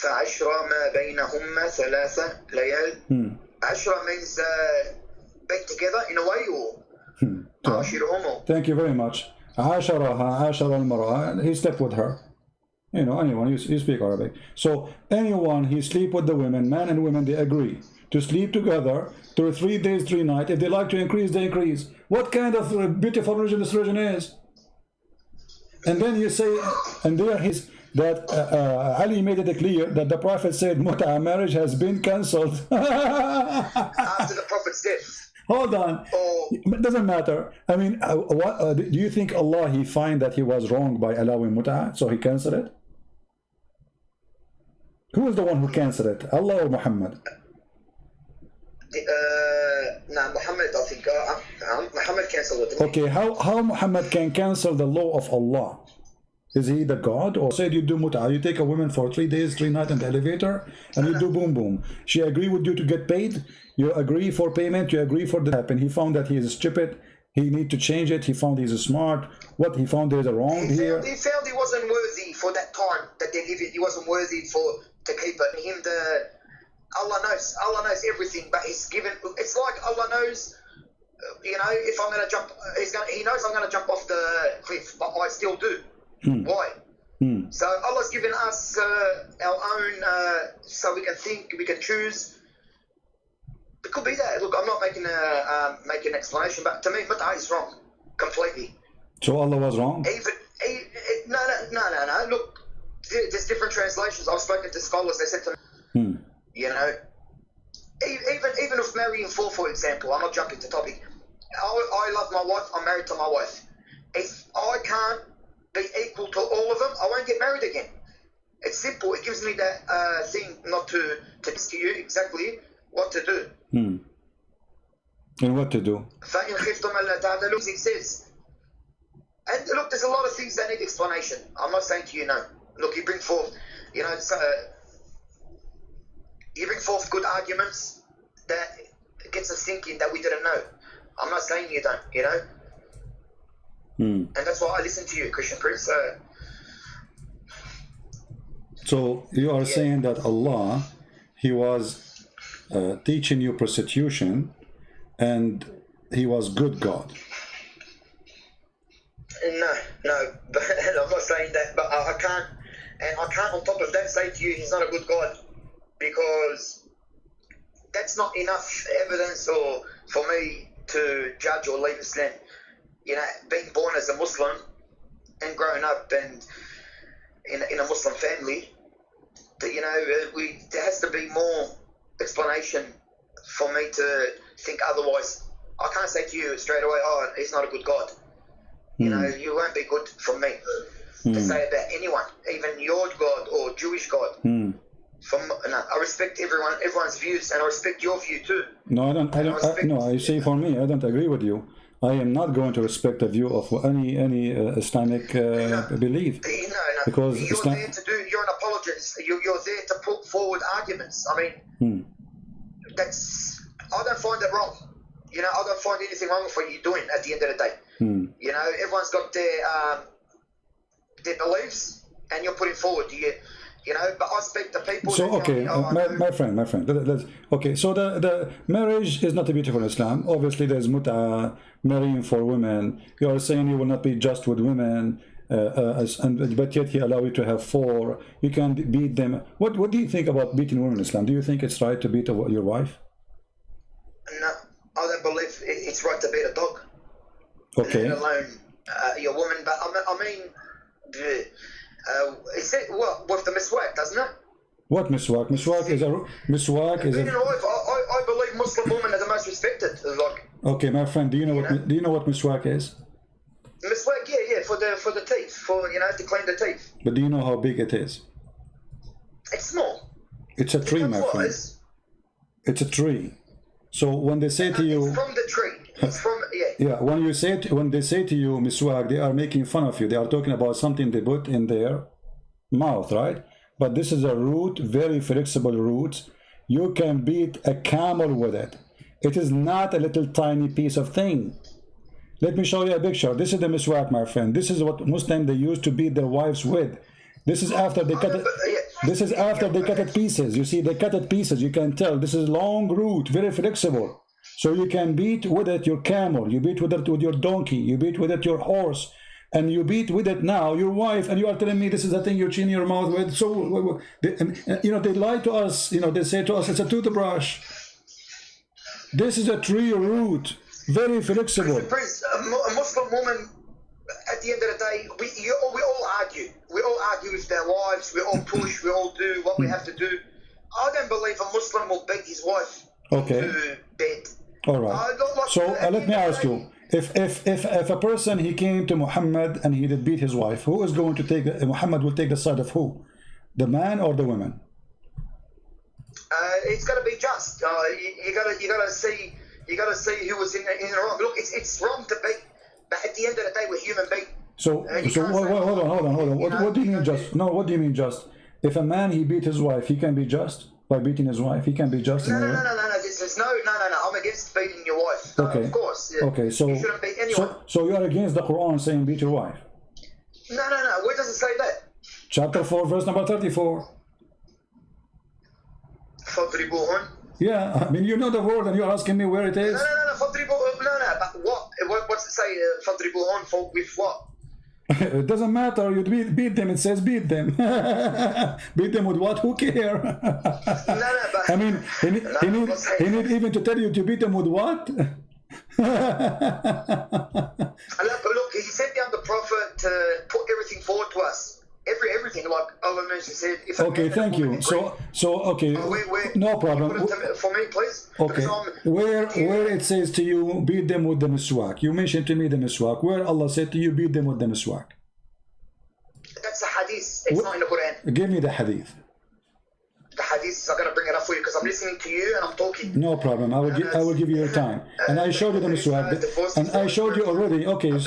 فعشرة ما بينهما 3 ليال. عشرة means back together in a way or Thank you very much. عاشرها المرأة. He slept with her. You know, anyone, you speak Arabic. So anyone he sleep with the women, man and women, they agree to sleep together through 3 days, 3 nights. If they like to increase, they increase. What kind of beautiful religion this religion is? And then you say, and there is that Ali made it clear that the Prophet said Mut'a marriage has been cancelled. After the Prophet's death. Hold on. It doesn't matter. I mean, do you think Allah, he find that he was wrong by allowing Mut'a, so he cancelled it? Who is the one who cancelled it? Allah or Muhammad? No, Muhammad, I think. Muhammad cancelled it. Okay, how Muhammad can cancel the law of Allah? Is he the God? Or said you do mut'ah, you take a woman for 3 days, 3 nights in the elevator, and you do boom boom. She agree with you to get paid, you agree for payment, you agree for the happen. He found that he is stupid, he need to change it, he found he's smart. What he found there's a wrong here. He found he wasn't worthy for that time that they live in. He wasn't worthy to keep it. Him Allah knows everything, but he's given. It's like Allah knows, you know, if I'm gonna jump, he knows I'm gonna jump off the cliff, but I still do. Why? So Allah's given us our own, so we can think, we can choose. It could be that. Look, I'm not making an explanation, but to me, Mut'ah is wrong completely. So Allah was wrong? No. Look, there's different translations. I've spoken to scholars. They said to me, you know, even if marrying for example, I'm not jumping to topic. I love my wife. I'm married to my wife. if I can't be equal to all of them, I won't get married again. It's simple. It gives me that thing not to tell you exactly what to do. And what to do? فَإِنْ خِفْتُمْ أَلَّا تَعْدِلُوا, it says. And look, there's a lot of things that need explanation. I'm not saying to you no. Look, you bring forth, you bring forth good arguments that gets us thinking that we didn't know. I'm not saying you don't, And that's why I listen to you, Christian Prince. So you are saying that Allah, He was teaching you prostitution, and He was good God. No, but I'm not saying that, but I can't on top of that say to you He's not a good God, because that's not enough evidence or for me to judge or leave Islam. Being born as a Muslim and growing up and in a Muslim family, there has to be more explanation for me to think otherwise. I can't say to you straight away, oh, He's not a good God. You won't be good from me to say about anyone, even your God or Jewish God. I respect everyone's views, and I respect your view too. No, I say for me, I don't agree with you. I am not going to respect the view of any Islamic belief. No. Because you're an apologist. You're there to put forward arguments. I mean, I don't find it wrong. I don't find anything wrong with what you're doing at the end of the day. Everyone's got their beliefs, and you're putting forward. But I speak to people. So okay, my friend. Okay, so the marriage is not beautiful in Islam. Obviously, there's mut'a, marrying for women. You are saying you will not be just with women, but yet He allow you to have 4. You can beat them. What do you think about beating women in Islam? Do you think it's right to beat your wife? No, I don't believe it's right to beat a dog. Okay. Let alone your woman. But I mean, it said what with the miswak, doesn't it? What miswak? Miswak is a Being a wife, I believe Muslim women are the most respected. Okay, my friend, do you know what miswak is? Miswak, yeah, for the teeth, to clean the teeth. But do you know how big it is? It's small. It's a tree, my friend. It's a tree. So when they say to you, it's from the tree. It's from when they say to you miswak, they are making fun of you. They are talking about something they put in their mouth, right? But this is a root, very flexible root. You can beat a camel with it. It is not a little tiny piece of thing. Let me show you a picture. This is the miswak, my friend. This is what Muslims they used to beat their wives with. This is after they cut it. This is after they cut it pieces. You see, they cut it pieces. You can tell this is long root, very flexible. So you can beat with it your camel. You beat with it with your donkey. You beat with it your horse, and you beat with it now your wife. And you are telling me this is the thing you clean your mouth with. So they lie to us. They say to us it's a toothbrush. This is a tree root, very flexible. Prince, a Muslim woman. At the end of the day, we all argue. We all argue with their wives. We all push. We all do what we have to do. I don't believe a Muslim will beat his wife to bed. All right. So let me ask you: if a person he came to Muhammad and he did beat his wife, who is going to take? Muhammad will take the side of who? The man or the woman? It's got to be just. You gotta see who was in the wrong. Look, it's wrong to beat. But at the end of the day, we're human beings. So hold on. What do you mean just? No, what do you mean just? If a man he beat his wife, he can be just by beating his wife. He can be just. No. There's no. I'm against beating your wife. Okay. Of course. Yeah. Okay. So you shouldn't beat anyone. So you are against the Quran saying beat your wife? No. Where does it say that? Chapter 4, verse number 34. فَضْرِبُوهُنْ. Yeah, I mean you know the word and you're asking me where it is. No. But what's it say? فَضْرِبُوهُنْ for with what? It doesn't matter. You beat them. It says beat them. Beat them with what? Who care? But I mean, he need even to tell you to beat them with what? Look, he sent down the prophet to put everything forward to us. everything. Like Allah said, if Okay, thank you. So okay, no problem. Put it for me, please. Okay, where it says to you, beat them with the miswak. You mentioned to me the miswak. Where Allah said to you, beat them with the miswak. That's a hadith. It's not in the Quran. Give me the hadith. The hadith, I'm going to bring it up for you because I'm listening to you and I'm talking. No problem. I will give you your time. And I showed you the miswak. And I showed you already. Okay, you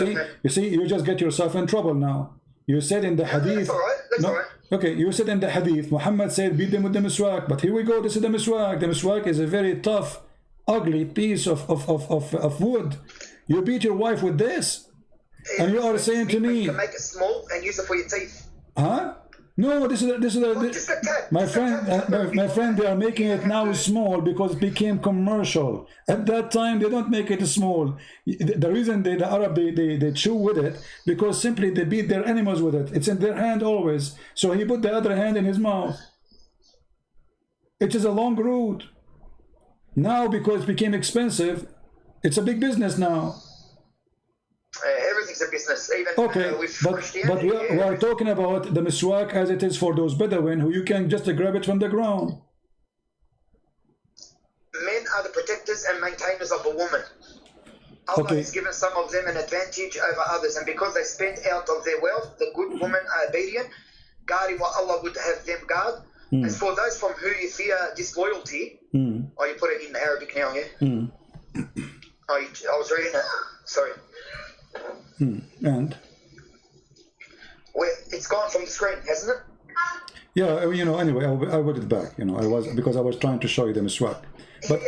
see, you just get yourself in trouble now. You said in the hadith. That's all right. That's all right. Okay, you said in the hadith, Muhammad said, beat them with the miswak. But here we go. This is the miswak. The miswak is a very tough, ugly piece of wood. You beat your wife with this, and you are saying to me, you can make it small and use it for your teeth. huh? No, this is my friend. They are making it now small because it became commercial. At that time, they don't make it small. The reason the Arab they chew with it because simply they beat their animals with it. It's in their hand always. So he put the other hand in his mouth. It is a long route. Now because it became expensive, it's a big business now. Everything's a business, even Okay, with but Christianity. we are talking about the miswak as it is for those Bedouin who you can just grab it from the ground. Men are the protectors and maintainers of a woman. Allah has given some of them an advantage over others, and because they spend out of their wealth, the good women are obedient, guarding what Allah would have them guard. As for those from who you fear disloyalty, oh, you put it in Arabic now, yeah? Oh, I was reading it. Sorry. And it's gone from the screen, hasn't it? yeah, you know. Anyway, I put it back. You know, I was trying to show you the miswak. But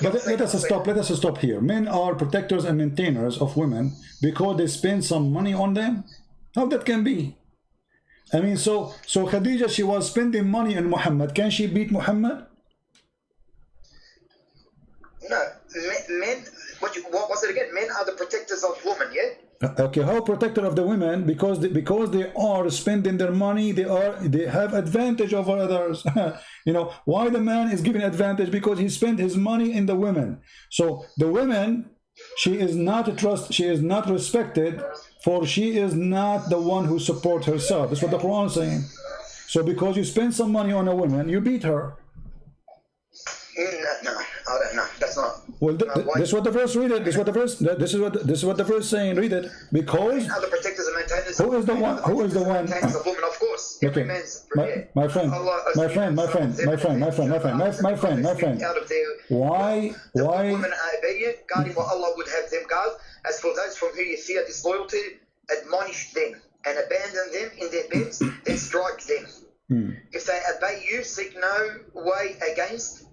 let us stop here. Men are protectors and maintainers of women because they spend some money on them. How that can be? I mean, so Khadija, she was spending money on Muhammad. Can she beat Muhammad? No, men. What was it again? Men are the protectors of women, yeah? Okay, how protector of the women? Because they are spending their money, they have advantage over others. You know why the man is given advantage? Because he spent his money in the women. So the women, she is not respected, for she is not the one who supports herself. That's what the Quran is saying. So because you spend some money on a woman, you beat her. No, I don't know. That's not. Well, this is what the verse. Read it. This is what the verse saying. Read it. Because other protectors and maintainers. Who is the one? Who is the one? Maintainers of women, of course. Okay, my friend. Why? The women are obedient, guarding what Allah would have them guard. As for those from who you fear disloyalty, admonish them and abandon them in their beds, then strike them. If they obey you, seek no way against.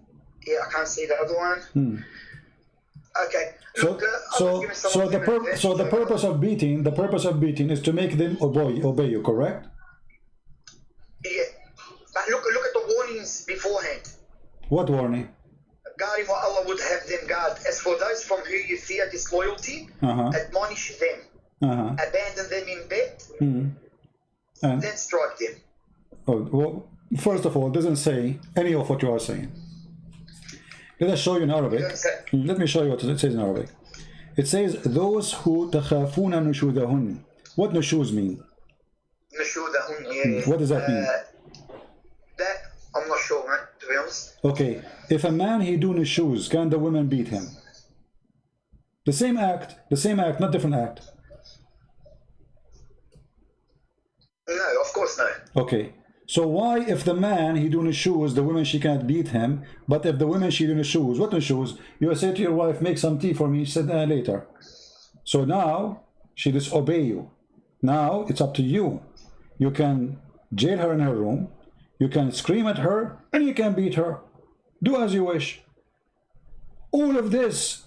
Yeah, I can't see the other one. Okay. Look, the purpose of beating is to make them obey you, correct? Yeah. But look at the warnings beforehand. What warning? Guarding what Allah would have them guard. As for those from who you fear disloyalty, admonish them. Abandon them in bed, and then strike them. Oh, well, first of all, it doesn't say any of what you are saying. Let us show you in Arabic. Let me show you what it says in Arabic. It says, those who تخافون نشوذهن. What nushuz mean? نشوذهن, yeah. What does that mean? That, I'm not sure, man, to be honest. Okay, if a man he do nushuz, can the women beat him? The same act, not different act. No, of course no. Okay. So why, if the man he doing shoes, the woman she can't beat him, but if the woman she doing shoes, what in shoes? You say to your wife, make some tea for me. She said later. So now she disobey you. Now it's up to you. You can jail her in her room. You can scream at her, and you can beat her. Do as you wish. All of this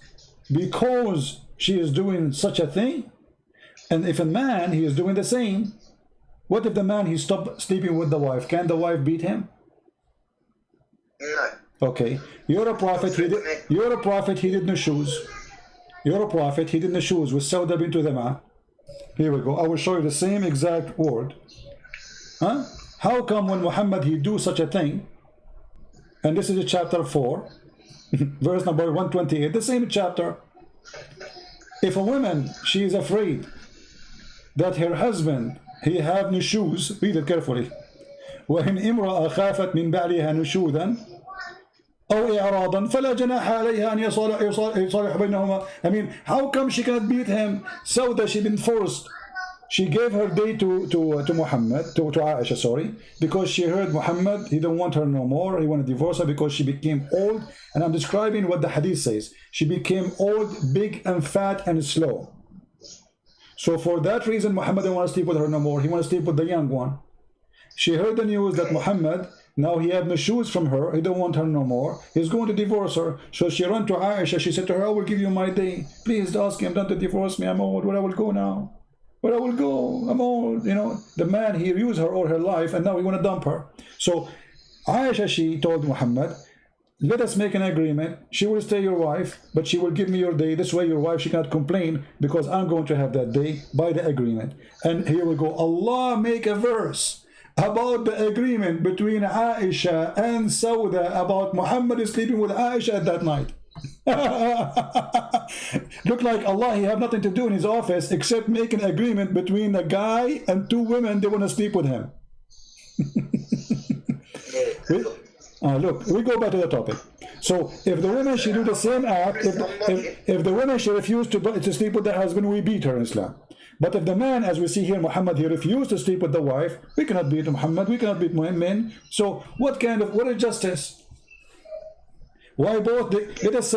because she is doing such a thing. And if a man he is doing the same. What if the man he stopped sleeping with the wife? Can the wife beat him? No. Okay. You're a prophet. He did no shoes. You're a prophet. He did no shoes with Sauda bint Dama. Here we go. I will show you the same exact word. Huh? How come when Muhammad he do such a thing? And this is chapter 4, verse number 128. The same chapter. If a woman she is afraid that her husband he have nushuz. Read it carefully. وإن امرأة خافت من بعلها نشوذا أو إعراضا فلا جناح عليها أن يصالح بينهما. I mean, how come she cannot beat him? So that she been forced. She gave her day to Muhammad, to Aisha, sorry, because she heard Muhammad, he don't want her no more, he want to divorce her because she became old. And I'm describing what the hadith says. She became old, big and fat and slow. So for that reason, Muhammad don't want to sleep with her no more. He want to sleep with the young one. She heard the news that Muhammad, now he have no shoes from her, he don't want her no more, he's going to divorce her. So she ran to Aisha, she said to her, I will give you my day, please ask him not to divorce me, I'm old, where I will go now? Where I will go, I'm old. You know, the man, he used her all her life and now he want to dump her. So Aisha, she told Muhammad, let us make an agreement, she will stay your wife, but she will give me your day, this way your wife, she cannot complain because I'm going to have that day by the agreement. And here we go, Allah make a verse about the agreement between Aisha and Sauda about Muhammad sleeping with Aisha at that night. Look like Allah, he have nothing to do in his office except make an agreement between a guy and two women, they want to sleep with him. Look, we go back to the topic. So if the woman should do the same act, if the woman should refuse to sleep with the husband, we beat her in Islam. But if the man, as we see here, Muhammad, he refused to sleep with the wife, we cannot beat Muhammad, we cannot beat men. So what is justice? Why both? Let us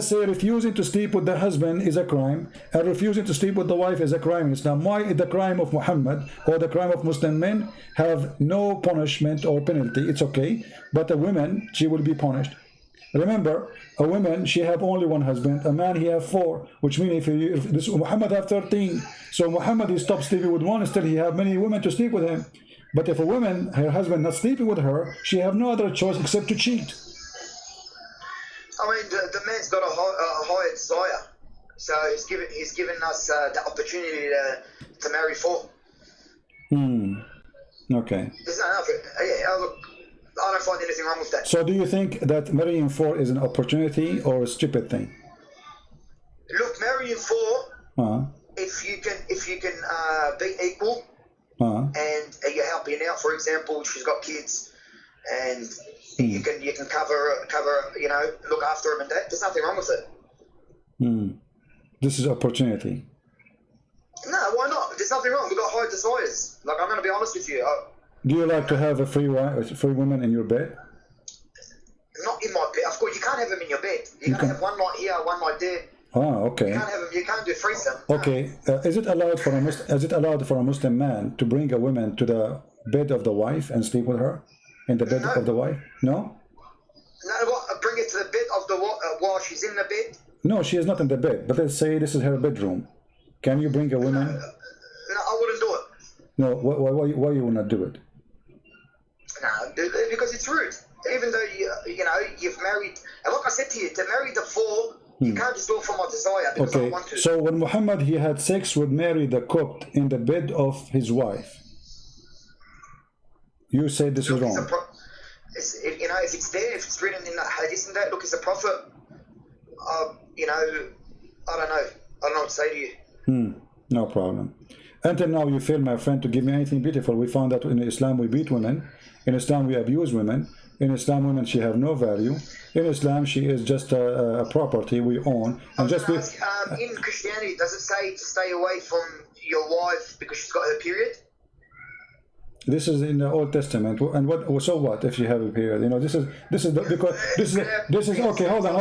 say refusing to sleep with the husband is a crime, and refusing to sleep with the wife is a crime in Islam. Why is the crime of Muhammad or the crime of Muslim men have no punishment or penalty? It's okay, but a woman, she will be punished. Remember, a woman, she have only one husband. A man, he have 4, which means if this Muhammad have 13. So Muhammad, he stopped sleeping with one, still he have many women to sleep with him. But if a woman, her husband not sleeping with her, she have no other choice except to cheat. I mean, the man's got a higher desire, so he's given us the opportunity to marry 4. Okay. There's no nothing. Yeah, look, I don't find anything wrong with that. So do you think that marrying 4 is an opportunity or a stupid thing? Look, marrying 4, if you can be equal, and you're helping out. For example, she's got kids, and you can cover, you know, look after them and that. There's nothing wrong with it. This is opportunity. No, why not? There's nothing wrong. We've got high desires. Like, I'm going to be honest with you. Do you like to have a free woman in your bed? Not in my bed. Of course, you can't have them in your bed. You can have one night here, one night there. Okay. You can't have them. You can't do threesome. Okay. Is it allowed for a Muslim man to bring a woman to the bed of the wife and sleep with her in the bed of the wife? No. No, what? Bring it to the bed of the while she's in the bed. No, she is not in the bed. But let's say this is her bedroom. Can you bring a woman? No, I wouldn't do it. No. Why you will not do it? No, because it's rude. Even though you know you've married, and like I said to you, to marry the 4, you can't just do it for my desire because I want to. So when Muhammad he had sex with Mary the cooked in the bed of his wife, you say this is wrong. You know, if it's there, if it's written in the hadith and that, look, it's a prophet. You know, I don't know what to say to you. No problem. Until now, you fail, my friend, to give me anything beautiful. We found that in Islam we beat women. In Islam we abuse women. In Islam, women, she have no value. In Islam, she is just a property we own. And just in Christianity, does it say to stay away from your wife because she's got her period? This is in the Old Testament. And what? So what if she have a period? You know, this is okay. Hold on.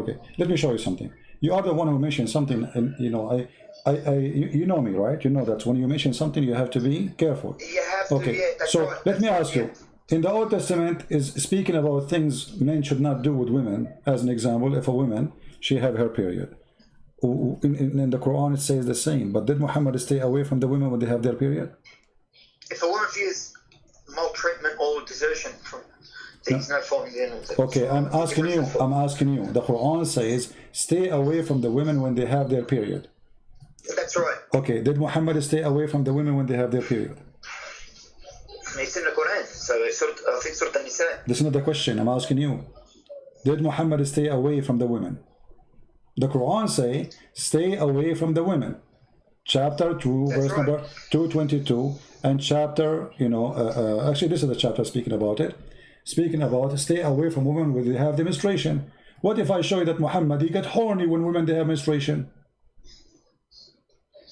Okay, let me show you something. You are the one who mentioned something, and you know, you know me, right? You know that when you mention something, you have to be careful. You have to. Okay. Yeah, that's So right. let me ask you. In the Old Testament is speaking about things men should not do with women. As an example, if a woman she have her period, in the Quran it says the same. But did Muhammad stay away from the women when they have their period? If a woman fears maltreatment or desertion, there's no fault in it. Okay, I'm asking you. The Quran says stay away from the women when they have their period. That's right. Okay, did Muhammad stay away from the women when they have their period? It's in the Quran, so I think Surah An-Nisa. This is not the question. I'm asking you. Did Muhammad stay away from the women? The Quran say stay away from the women. chapter 2, That's verse right. number 222, and chapter, actually this is the chapter speaking about it, speaking about stay away from women when they have demonstration. What if I show you that Muhammad, he get horny when women they have menstruation?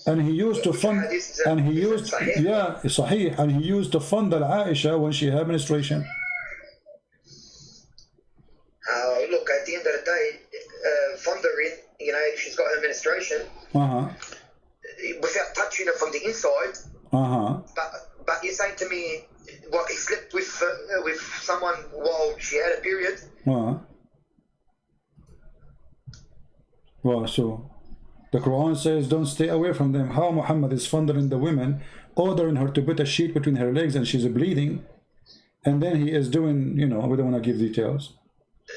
And he used to fund, and he used, yeah, Sahih, and he used to fund Aisha when she had menstruation. Look, at the end of the day, fondering, if she's got her menstruation, without touching her from the inside, but you're saying to me, what, he slept with someone while she had a period? Well, so the Quran says don't stay away from them. How Muhammad is fondling the women, ordering her to put a sheet between her legs and she's bleeding, and then he is doing, we don't want to give details.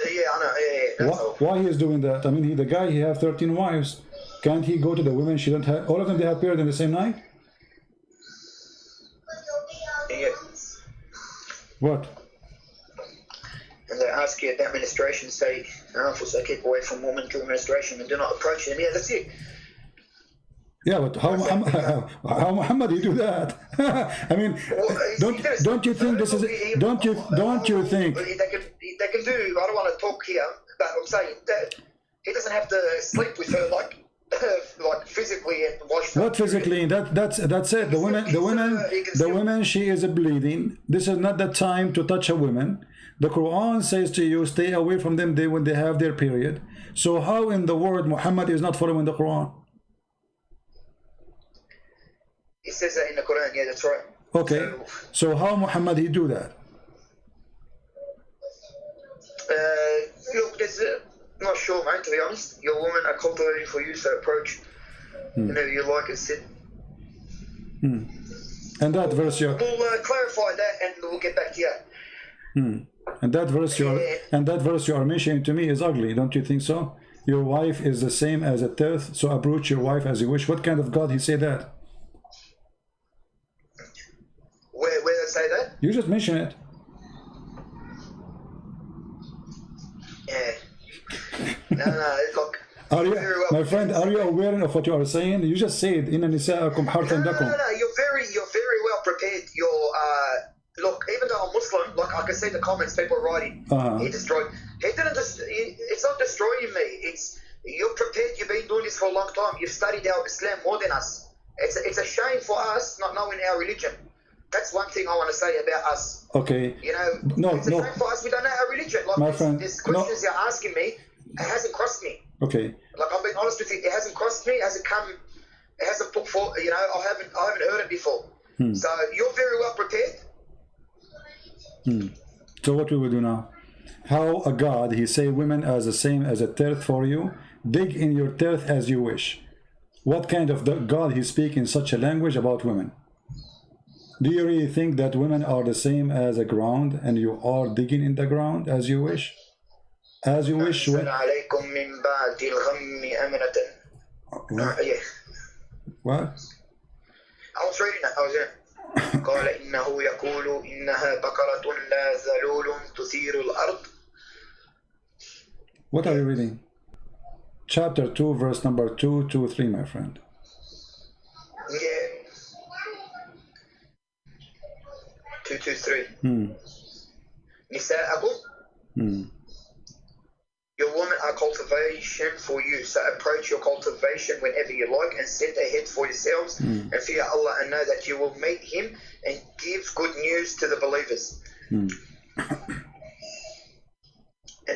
Yeah, I know, yeah, that's all. Why he is doing that? I mean, the guy, he have 13 wives. Can't he go to the women? She don't have, all of them, they have period in the same night? Yeah. What? And they ask you about menstruation, say, so keep away from women during menstruation and do not approach them. Yeah, that's it. Yeah, but how Muhammad he do that? I mean, don't you think this is, don't you think? They can do, I don't want to talk here, but I'm saying that he doesn't have to sleep with her like physically and wash. What physically? That's it. The women, she is bleeding. This is not the time to touch a woman. The Quran says to you, stay away from them when they have their period. So how in the world Muhammad is not following the Quran? It says that in the Quran, yeah, that's right. Okay, so how Muhammad he do that? Look, not sure, mate, to be honest. Your women are cultivating for you, so approach whenever you like and sit. And that verse, we'll clarify that and we'll get back to you. And that verse you are mentioning to me is ugly, don't you think so? Your wife is the same as a tooth, so approach your wife as you wish. What kind of God he say that? Where they say that? You just mention it. Yeah. No, look. Are you, my friend, are you aware of what you are saying? You just said, "Inna nisa'akum harthun lakum." No, you're very well prepared. Look, even though I'm Muslim, like I can see the comments people are writing. He destroyed. He didn't just. It's not destroying me. It's you're prepared. You've been doing this for a long time. You've studied our Islam more than us. It's a shame for us not knowing our religion. That's one thing I want to say about us. Okay. It's a shame for us. We don't know our religion. Like my friend, this questions you're asking me, it hasn't crossed me. Okay. Like I'm being honest with you, it hasn't crossed me. It hasn't come. It hasn't put forth. I haven't heard it before. So you're very well prepared. So what we will do now? How a God, he say women as the same as a tooth for you, dig in your tooth as you wish. What kind of God he speak in such a language about women? Do you really think that women are the same as a ground and you are digging in the ground as you wish? As you wish. What? I was reading that. I was there. قال إنه يقول إنها بقرة لا ذلول تثير الأرض. What are you reading? Chapter 2, verse number 223, my friend. Yeah. 223. نساءكم. Your women are cultivation for you, so approach your cultivation whenever you like and set ahead for yourselves and fear Allah and know that you will meet Him and give good news to the believers. And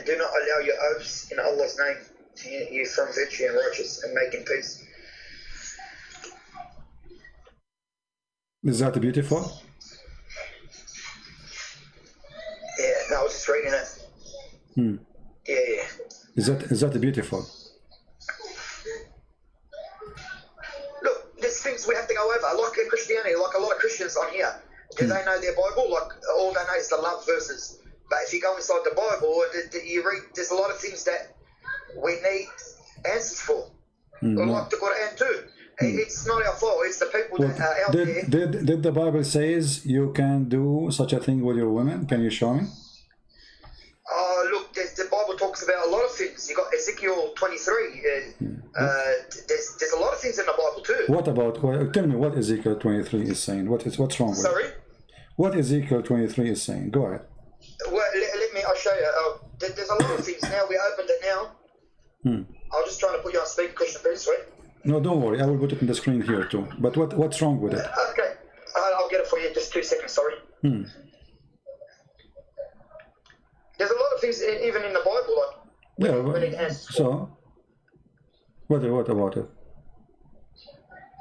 do not allow your oaths in Allah's name to hinder you from virtue and righteous and making peace. Is that beautiful? Yeah, no, I was just reading it. Yeah. Is that beautiful? Look, there's things we have to go over. Like in Christianity, like a lot of Christians on here, do they know their Bible? Like all they know is the love verses. But if you go inside the Bible, you read, there's a lot of things that we need answers for. Like the Quran too. It's not our fault. It's the people that are out there. Did the Bible says you can do such a thing with your women? Can you show me? Look, the Bible talks about a lot of things. You got Ezekiel 23. There's a lot of things in the Bible too. What about, well, tell me what Ezekiel 23 is saying. What's wrong with Sorry? it? What Ezekiel 23 is saying. Go ahead. Well, let me, I'll show you. There's a lot of things now. We opened it now. I'm just trying to put you on speaker, Christian Prince, right? No, don't worry. I will put it in the screen here too. But what's wrong with it? Okay. I'll get it for you in just 2 seconds, sorry. There's a lot of things, even in the Bible, like, when it has... So, what about it?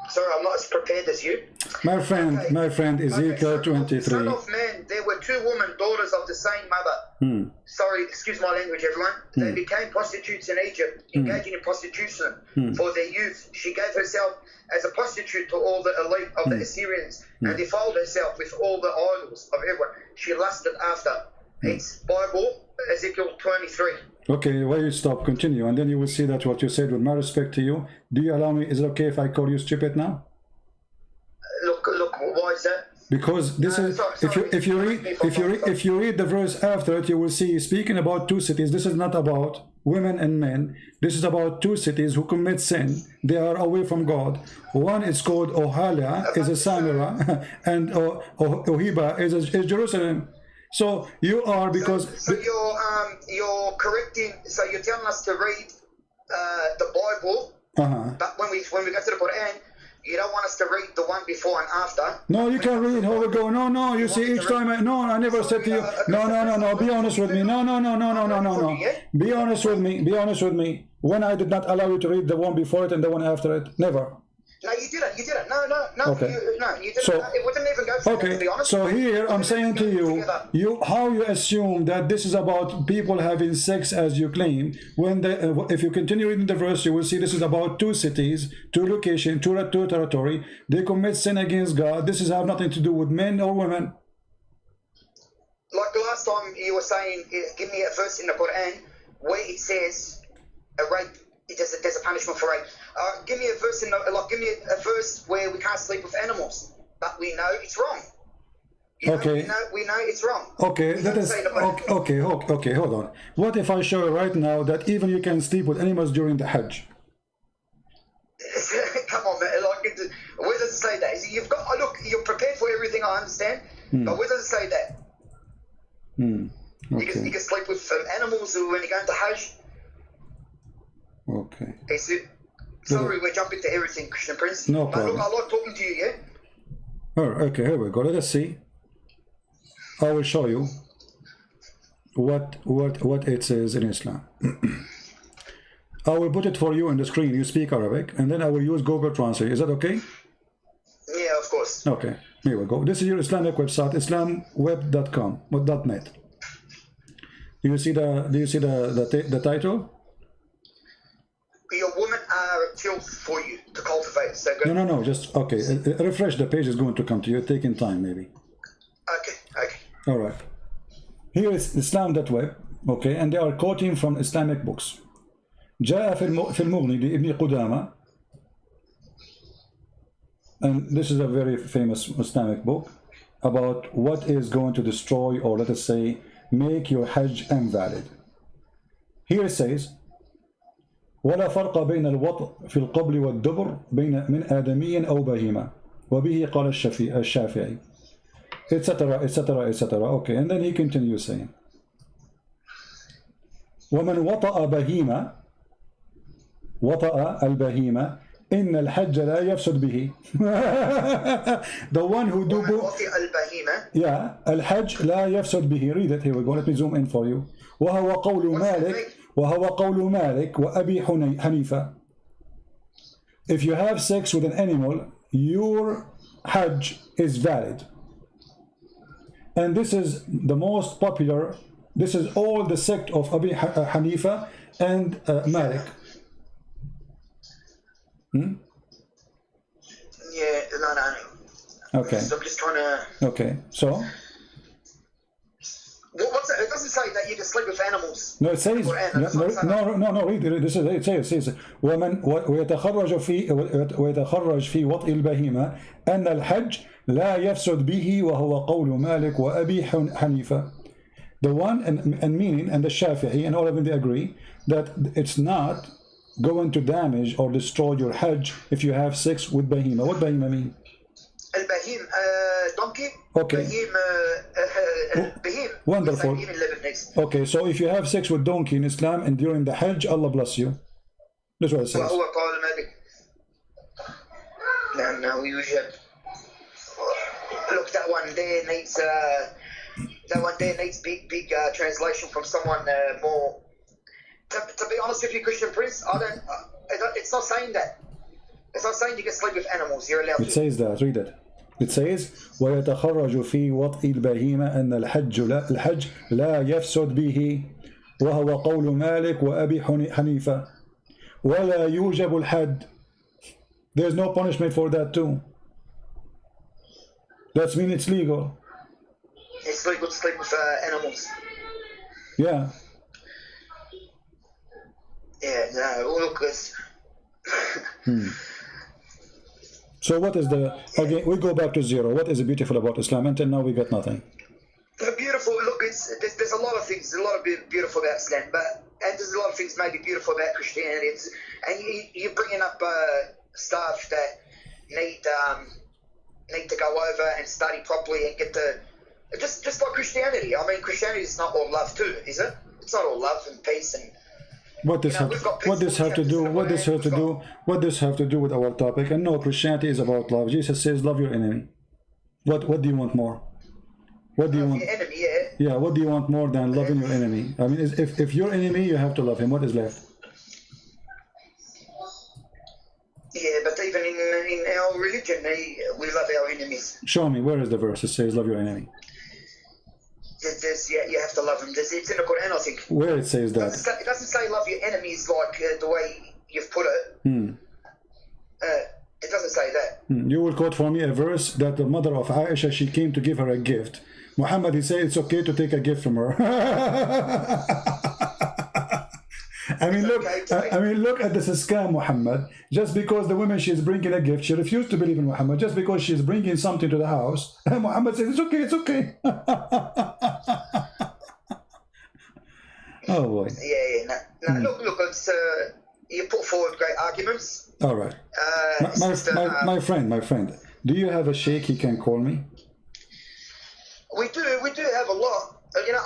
Sorry, I'm not as prepared as you. My friend, Ezekiel 23. Son of man, there were 2 women, daughters of the same mother. Sorry, excuse my language, everyone. They became prostitutes in Egypt, engaging in prostitution for their youth. She gave herself as a prostitute to all the elite of the Assyrians and defiled herself with all the idols of everyone. She lusted after. It's Bible, Ezekiel 23. Okay, why you stop? Continue, and then you will see that what you said, with my respect to you. Do you allow me? Is it okay if I call you stupid now? Look, why is that? Because this is if you read the verse after it, you will see speaking about 2 cities. This is not about women and men. This is about 2 cities who commit sin. They are away from God. One is called Ohalia, is a Samira, and Ohiba is Jerusalem. So you are, because so you're correcting. So you're telling us to read the Bible, but when we go to the Quran, you don't want us to read the one before and after. No, you can read how we go. No. You see, each time I never said to you. No. Be honest with me. No. Be honest with me. Be honest with me. When I did not allow you to read the one before it and the one after it, never. No, you didn't. No. Okay. You didn't. So, it wouldn't even go for that, to be honest. So here I'm saying to you, how you assume that this is about people having sex as you claim, when if you continue reading the verse, you will see this is about 2 cities, 2 locations, 2 territory. They commit sin against God. This is have nothing to do with men or women. Like the last time you were saying, give me a verse in the Quran where it says a rape. There's a punishment for rape. Give me a verse give me a verse where we can't sleep with animals, but we know it's wrong. Okay. We know it's wrong. Okay, that is okay. Hold on. What if I show you right now that even you can sleep with animals during the Hajj? Come on, man. Where does it say that? You've got. Look, you're prepared for everything. I understand, but where does it say that? Okay. You can sleep with animals when you go into Hajj. Okay. Sorry, we're jumping to everything, Christian Prince. No problem. But look, I like talking to you, yeah? Alright, okay, here we go. Let us see. I will show you what it says in Islam. I will put it for you on the screen. You speak Arabic, and then I will use Google Translate. Is that okay? Yeah, of course. Okay, here we go. This is your Islamic website, islamweb.com, .net. Do you see the title? Your women are killed for you to cultivate. So go. No. Just okay. Refresh the page is going to come to you. Taking time, maybe. Okay. All right. Here is Islam.web. Okay, and they are quoting from Islamic books. جاء في المغني لابن قدامة, and this is a very famous Islamic book about what is going to destroy, or let us say, make your Hajj invalid. Here it says, ولا فرق بين الوطء في القبل والدبر بين من آدمي أو بهيمة وبه قال الشافعي, etc. Okay, and then he continues saying, ومن وطأ بهيمة, وطأ البهيمة إن الحج لا يفسد به. The one who do yeah, الحج لا يفسد به. Read it. Here we go. Let me zoom in for you. وهو قول مالك وأبي حنيفة. If you have sex with an animal, your Hajj is valid. And this is the most popular. This is all the sect of Abi Hanifa and Malik. Yeah, no. Okay. So I'm just trying to. Okay, so. What's it? It doesn't say that you can sleep with animals. No, it says. No. Read it. This is it. Says. ومن ويتخرج في وطء البهيمة أن الحج لا يفسد به وهو قول مالك وأبي حنيفة. The one and meaning and the Shafi'i and all of them, they agree that it's not going to damage or destroy your Hajj if you have sex with Bahima. What Bahima mean? Al-Bahim, donkey. Okay. Bahim, Bahim. Wonderful. Bahim in Lebanese. Okay, so if you have sex with donkey in Islam and during the Hajj, Allah bless you. That's what it says. وهو قال ما بك لأنه يوجد. Look, that one there needs big translation from someone more. To be honest with you, Christian Prince, it's not saying that. It's not saying you can sleep with animals. You're allowed to. It says that. Read it. It says ويتخرج في وطئ البهيمة أن الحج لا يفسد به وهو قول مالك وأبي حنيفة ولا يوجب الحد. There's no punishment for that too. That means it's legal. It's legal to sleep with animals. Yeah. Yeah, no, look, it's... So what is the, again, we go back to zero. What is beautiful about Islam? Until now we got nothing. Beautiful, look, there's a lot of things, there's a lot of beautiful about Islam, and there's a lot of things maybe beautiful about Christianity. And you're bringing up stuff that need to go over and study properly and get the, just like Christianity. I mean, Christianity is not all love too, is it? It's not all love and peace and... What this have to do with our topic? And no, Christianity is about love. Jesus says, "Love your enemy." What do you want more? What do you want? Your enemy, yeah. Yeah. What do you want more than loving your enemy? I mean, if your enemy, you have to love him. What is left? Yeah, but even in our religion, we love our enemies. Show me where is the verse that says, "Love your enemy." You have to love them. It's in the Quran, I think. Where it says that? It doesn't say love your enemies like the way you've put it. It doesn't say that. You will quote for me a verse that the mother of Aisha, she came to give her a gift. Muhammad, he said it's okay to take a gift from her. I mean, look at this scam, Muhammad. Just because the woman she's bringing a gift, she refused to believe in Muhammad. Just because she's bringing something to the house, and Muhammad says, it's okay. Oh boy. Yeah. No, look, it's, you put forward great arguments. All right. My friend, do you have a sheikh he can call me? We do have a lot.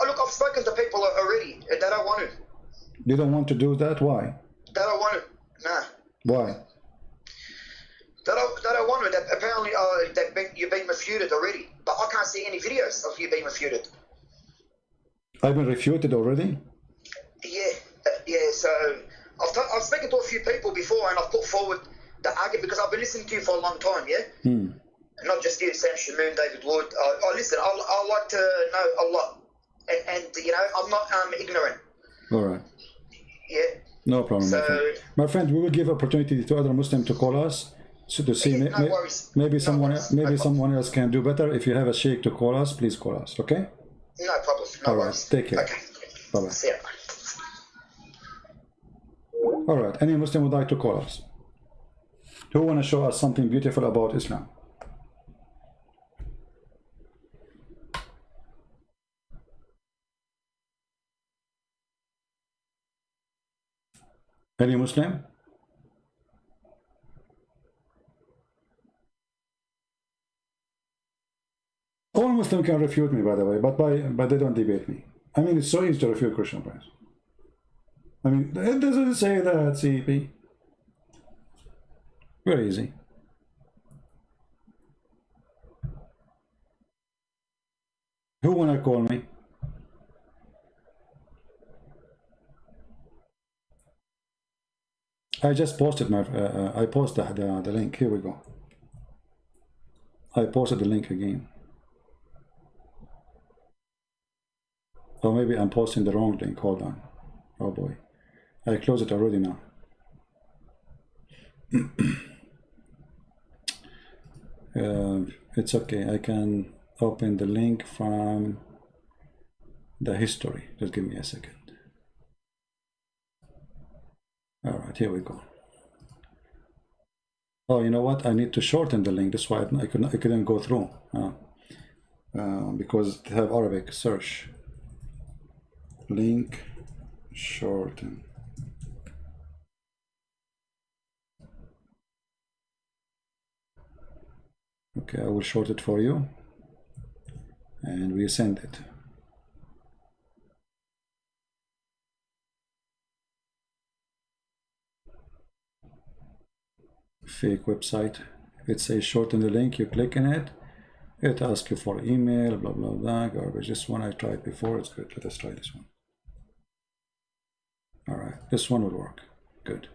Look, I've spoken to people already that don't want to. You don't want to do that? Why? They don't want to. Nah. Why? They don't want to. Apparently, you've been refuted already. But I can't see any videos of you being refuted. I've been refuted already? Yeah. So I've spoken to a few people before, and I've put forward the argument because I've been listening to you for a long time. Yeah. Not just you, Sam Shamoon, David Wood. Listen. I like to know a lot, and I'm not ignorant. All right. Yeah. No problem, So, my friend. We will give opportunity to other Muslims to call us to see. No worries. Maybe someone worries. someone else can do better. If you have a sheikh to call us, please call us. Okay. No problem. No All right. worries. Take care. Okay. Bye bye. See ya. All right. Any Muslim would like to call us? Who want to show us something beautiful about Islam? Any Muslim? All Muslim can refute me, by the way, but they don't debate me. I mean, it's so easy to refute Christian Prince. I mean, it doesn't say that, CP. Very easy. Who wanna call me? I just posted my. I posted the link. Here we go. I posted the link again. Or maybe I'm posting the wrong link. Hold on. Oh boy. I closed it already now. It's okay. I can open the link from the history. Just give me a second. All right, here we go. Oh, you know what? I need to shorten the link. That's why I couldn't go through. Because they have Arabic. Search. Link shorten. Okay, I will short it for you, and we send it. Fake website. It says shorten the link, you click in it, it asks you for email, blah blah blah, garbage. This one I tried before, it's good. Let us try this one. All right, this one will work. Good.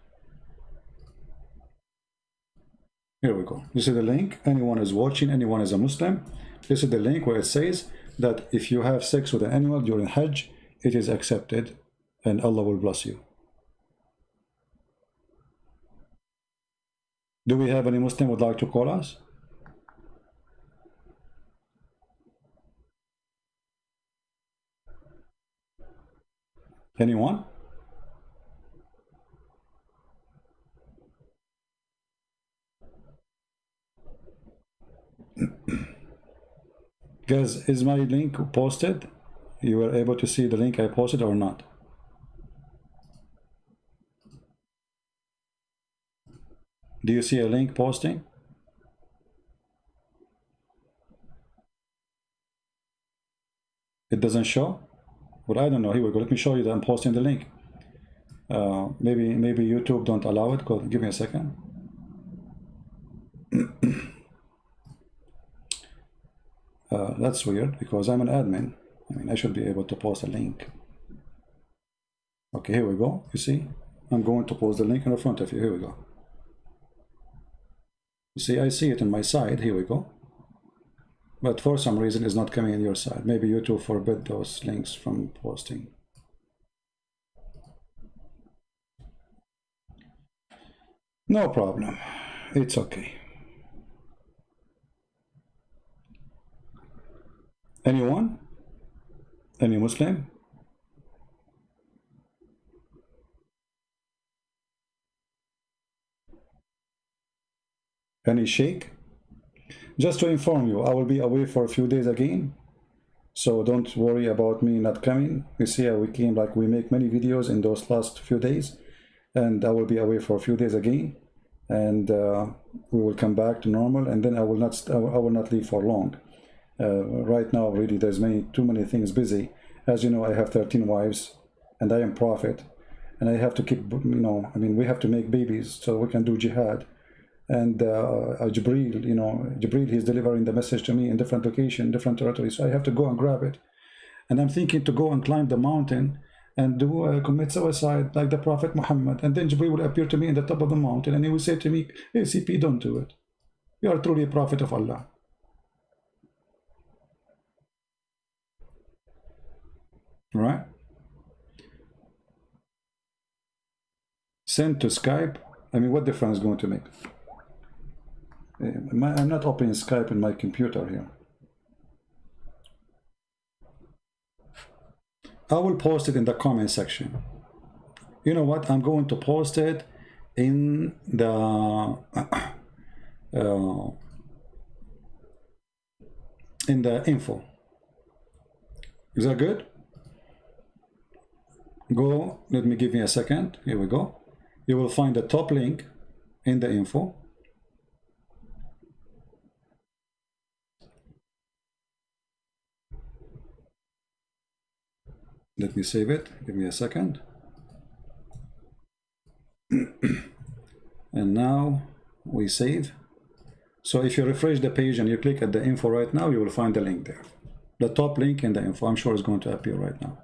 Here we go. This is the link. Anyone is watching, anyone is a Muslim. This is the link where it says that if you have sex with an animal during Hajj, it is accepted and Allah will bless you. Do we have any Muslim would like to call us? Anyone? Guys, is my link posted? You were able to see the link I posted or not? Do you see a link posting? It doesn't show? Well, I don't know. Here we go. Let me show you that I'm posting the link. Maybe YouTube don't allow it. Give me a second. That's weird because I'm an admin. I mean, I should be able to post a link. Okay, here we go. You see? I'm going to post the link in front of you. Here we go. You see, I see it on my side. Here we go. But for some reason, it's not coming on your side. Maybe YouTube forbid those links from posting. No problem. It's okay. Anyone? Any Muslim? Any Sheikh? Just to inform you, I will be away for a few days again, so don't worry about me not coming. You see, we make many videos in those last few days, and I will be away for a few days again, and we will come back to normal, and then I will not leave for long. Right now, really, there's too many things busy. As you know, I have 13 wives, and I am prophet, and I have to keep, we have to make babies so we can do jihad. And Jibril, he's delivering the message to me in different locations, different territories. So I have to go and grab it. And I'm thinking to go and climb the mountain and commit suicide like the Prophet Muhammad. And then Jibril will appear to me in the top of the mountain and he will say to me, hey, CP, don't do it. You are truly a prophet of Allah. Right? Send to Skype. I mean, what difference is going to make? I'm not opening Skype in my computer here. I will post it in the comment section. You know what? I'm going to post it in the info. Is that good? Go. Let me give you a second. Here we go. You will find the top link in the info. Let me save it. Give me a second. And now we save. So if you refresh the page and you click at the info right now, you will find the link there. The top link in the info. I'm sure it's going to appear right now.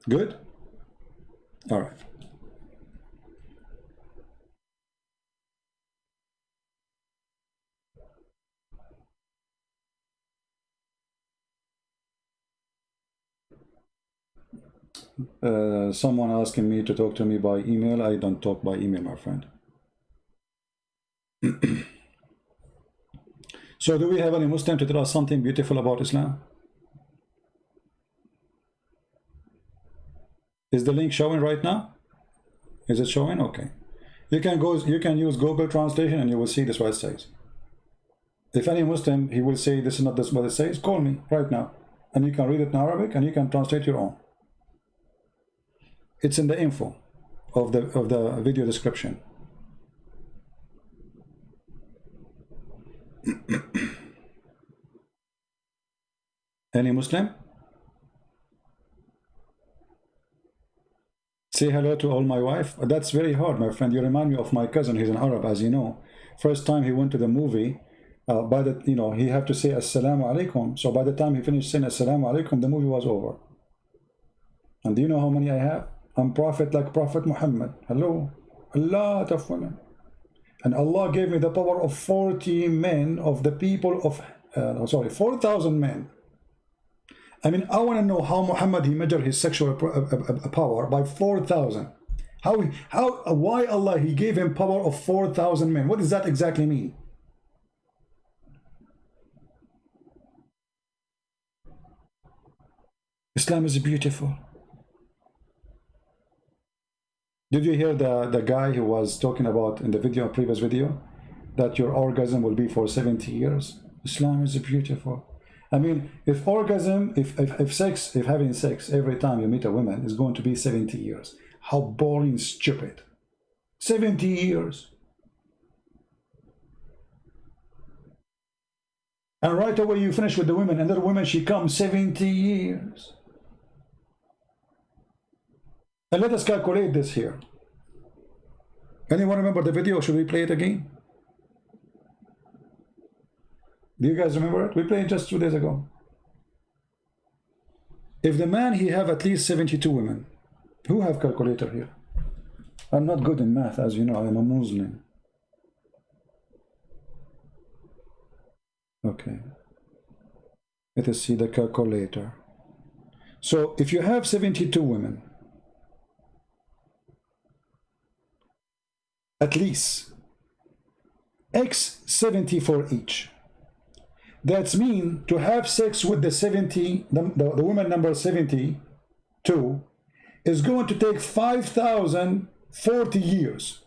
Good? All right. Someone asking me to talk to me by email. I don't talk by email, my friend. So do we have any Muslim to tell us something beautiful about Islam? Is the link showing right now? Is it showing? Okay. You can use Google Translation and you will see this what it says. If any Muslim, he will say this is not this what it says, call me right now. And you can read it in Arabic and you can translate your own. It's in the info of the video description. Any Muslim? Say hello to all my wife. That's very hard, my friend. You remind me of my cousin. He's an Arab, as you know. First time he went to the movie, by the, you know, he have to say assalamu alaikum. So by the time he finished saying assalamu alaikum, the movie was over. And do you know how many I have? I'm prophet like Prophet Muhammad. Hello, a lot of women. And Allah gave me the power of 40 men of the people of, 4,000 men. I mean, I want to know how Muhammad, he measured his sexual power by 4,000. Why Allah, he gave him power of 4,000 men? What does that exactly mean? Islam is beautiful. Did you hear the guy who was talking about in the video, previous video, that your orgasm will be for 70 years? Islam is beautiful. I mean, if orgasm, if having sex every time you meet a woman is going to be 70 years, how boring, stupid. 70 years. And right away you finish with the woman, and that woman, she comes 70 years. And let us calculate this here. Anyone remember the video? Should we play it again? Do you guys remember it? We played it just 2 days ago. If the man, he have at least 72 women. Who have calculator here? I'm not good in math, as you know. I'm a Muslim. Okay. Let us see the calculator. So if you have 72 women, at least x 70 for each. That's mean to have sex with the 70, the woman number 72 is going to take 5,040 years.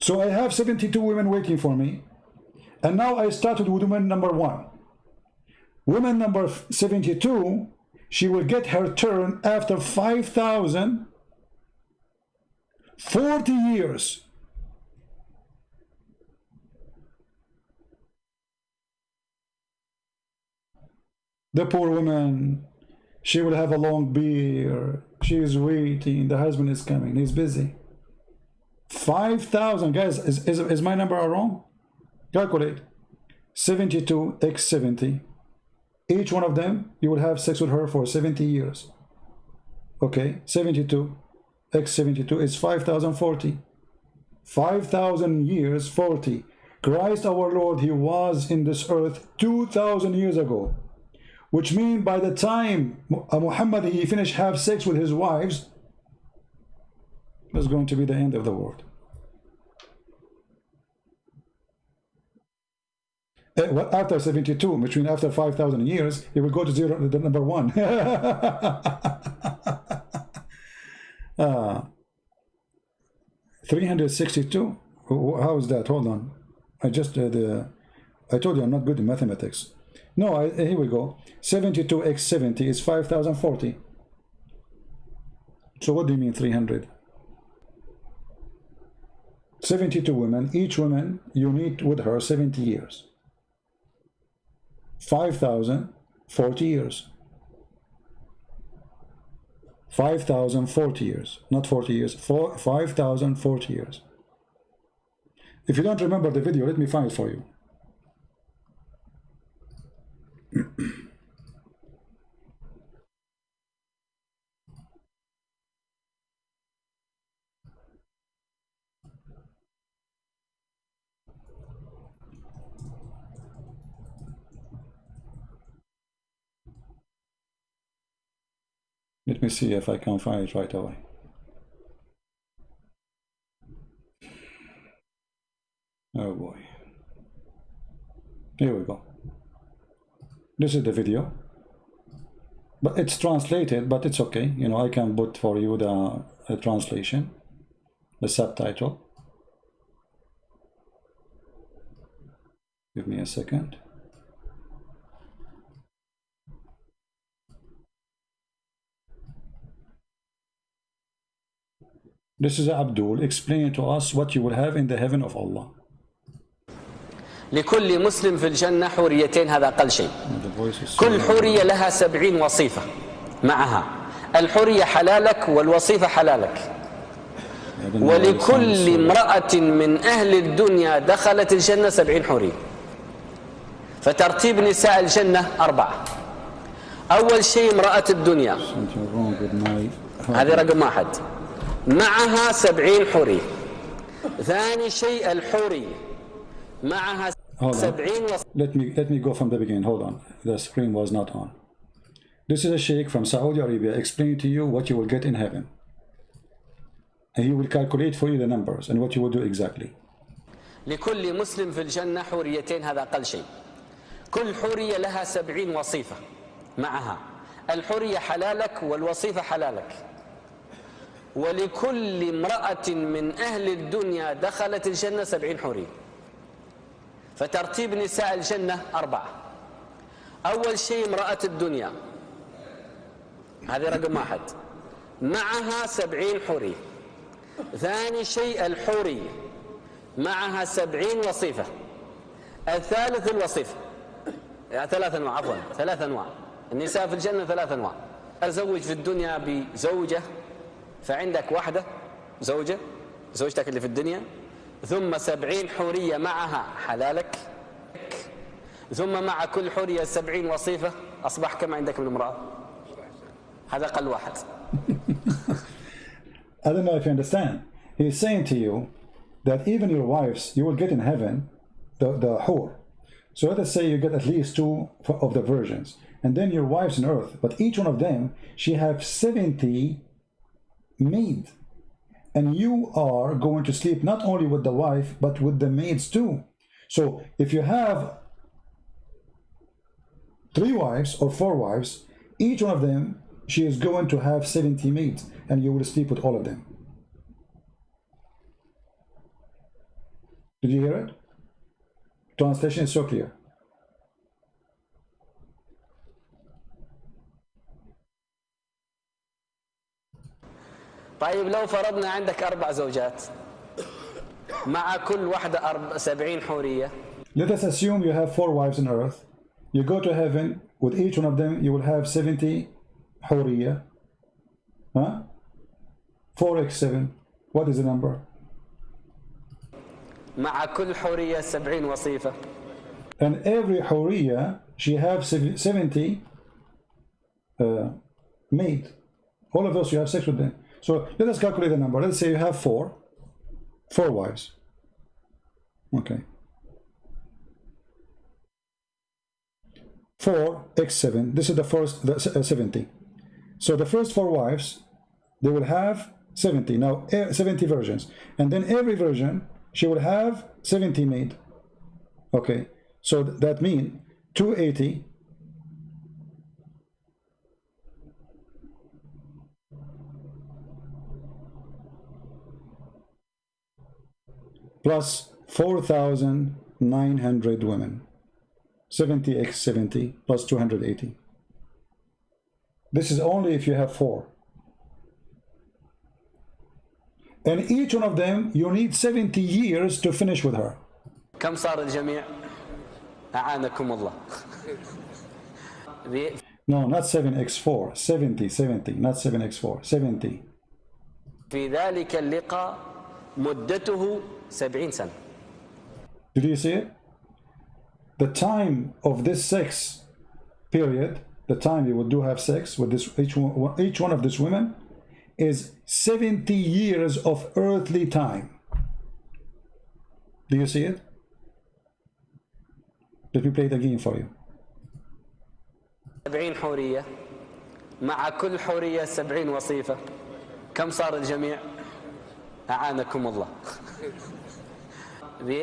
So I have 72 women waiting for me, and now I started with woman number 1. Woman number 72, she will get her turn after 5,040 years. The poor woman, she will have a long beard. She is waiting. The husband is coming. He's busy. 5,000, guys. Is my number wrong? Calculate. 72 x 70. Each one of them, you will have sex with her for 70 years. Okay, 72 x 72 is 5,040. 5,000 years, 40. Christ our Lord, he was in this earth 2,000 years ago. Which means by the time Muhammad, he finished have sex with his wives, that's going to be the end of the world. After 72, which means after 5,000 years, it will go to zero, the number 1. 362. How is that? Hold on. I just I told you I'm not good in mathematics. No, here we go. 72 x 70 is 5,040. So what do you mean 300? 72 women. Each woman, you meet with her 70 years. 5,040 years. 5,040 years. Not 40 years. 5,040 years. If you don't remember the video, let me find it for you. Let me see if I can find it right away. Oh boy. Here we go. This is the video. But it's translated, but it's okay. You know, I can put for you the translation, the subtitle. Give me a second. This is Abdul. Explain to us what you will have in the heaven of Allah. لكل مسلم في الجنة حوريتين، هذا أقل شيء. كل حورية لها 70 وصيفة معها. الحورية حلالك والوصيفة حلالك. ولكل امرأة من أهل الدنيا دخلت الجنة 70 حورية. فترتيب نساء الجنة 4. أول شيء امرأة الدنيا، هذه رقم 1، معها 70 حورية. ثاني شيء الحورية معها 70 وصيفة. Let me go from the beginning. Hold on. The screen was not on. This is a sheikh from Saudi Arabia explaining to you what you will get in heaven. And he will calculate for you the numbers and what you will do exactly. لكل مسلم في الجنة حوريتين، هذا أقل شيء. كل حورية لها 70 وصيفة معها. الحورية حلالك والوصيفة حلالك. ولكل امرأة من أهل الدنيا دخلت الجنة 70 حورية. فترتيب نساء الجنة 4. أول شيء امرأة الدنيا، هذه رقم 1، معها 70 حورية. ثاني شيء الحورية معها 70 وصيفة. الثالث الوصيفة، يعني 3 أنواع، عفوا 3 أنواع. النساء في الجنة 3 أنواع. أزوج في الدنيا بزوجة، فعندك واحدة زوجة، زوجتك اللي في الدنيا، ثم 70 حورية معها حلالك، ثم مع كل حورية 70 وصيفة. أصبح كم عندك من امرأة؟ هذا أقل واحد. I don't know if you understand. He's saying to you that even your wives, you will get in heaven the hur. So let us say you get at least 2 of the virgins, and then your wives on earth, but each one of them, she have 70 maid, and you are going to sleep not only with the wife but with the maids too. So if you have 3 wives or 4 wives, each one of them, she is going to have 70 maids, and you will sleep with all of them. Did you hear it? Translation is so clear. طيب لو فرضنا عندك 4 زوجات مع كل واحدة 70 حورية. Let us assume you have 4 wives on earth. You go to heaven, with each one of them you will have 70 حورية. Huh? 4x7. What is the number? مع كل حورية 70 وصيفة. And every حورية, she have 70 maid. All of those you have sex with them. So let us calculate the number. Let's say you have 4 wives. Okay. 4x7. This is the first 70. So the first 4 wives, they will have 70. Now 70 virgins, and then every virgin, she will have 70 maid. Okay. So that means 280 plus 4,900 women. 70x70 plus 280. This is only if you have 4. And each one of them, you need 70 years to finish with her. كم صار الجميع؟ أعانكم الله. No, not 7x4. 70, not 7x4. 70. في ذلك اللقاء مدته 70 سنة. Did you see it? The time of this sex period, the time you would do have sex with this each one of these women, is 70 years of earthly time. Do you see it? Let me play it again for you. 70 حورية مع كل حورية 70 وصيفة. كم صار الجميع؟ أعانكم الله.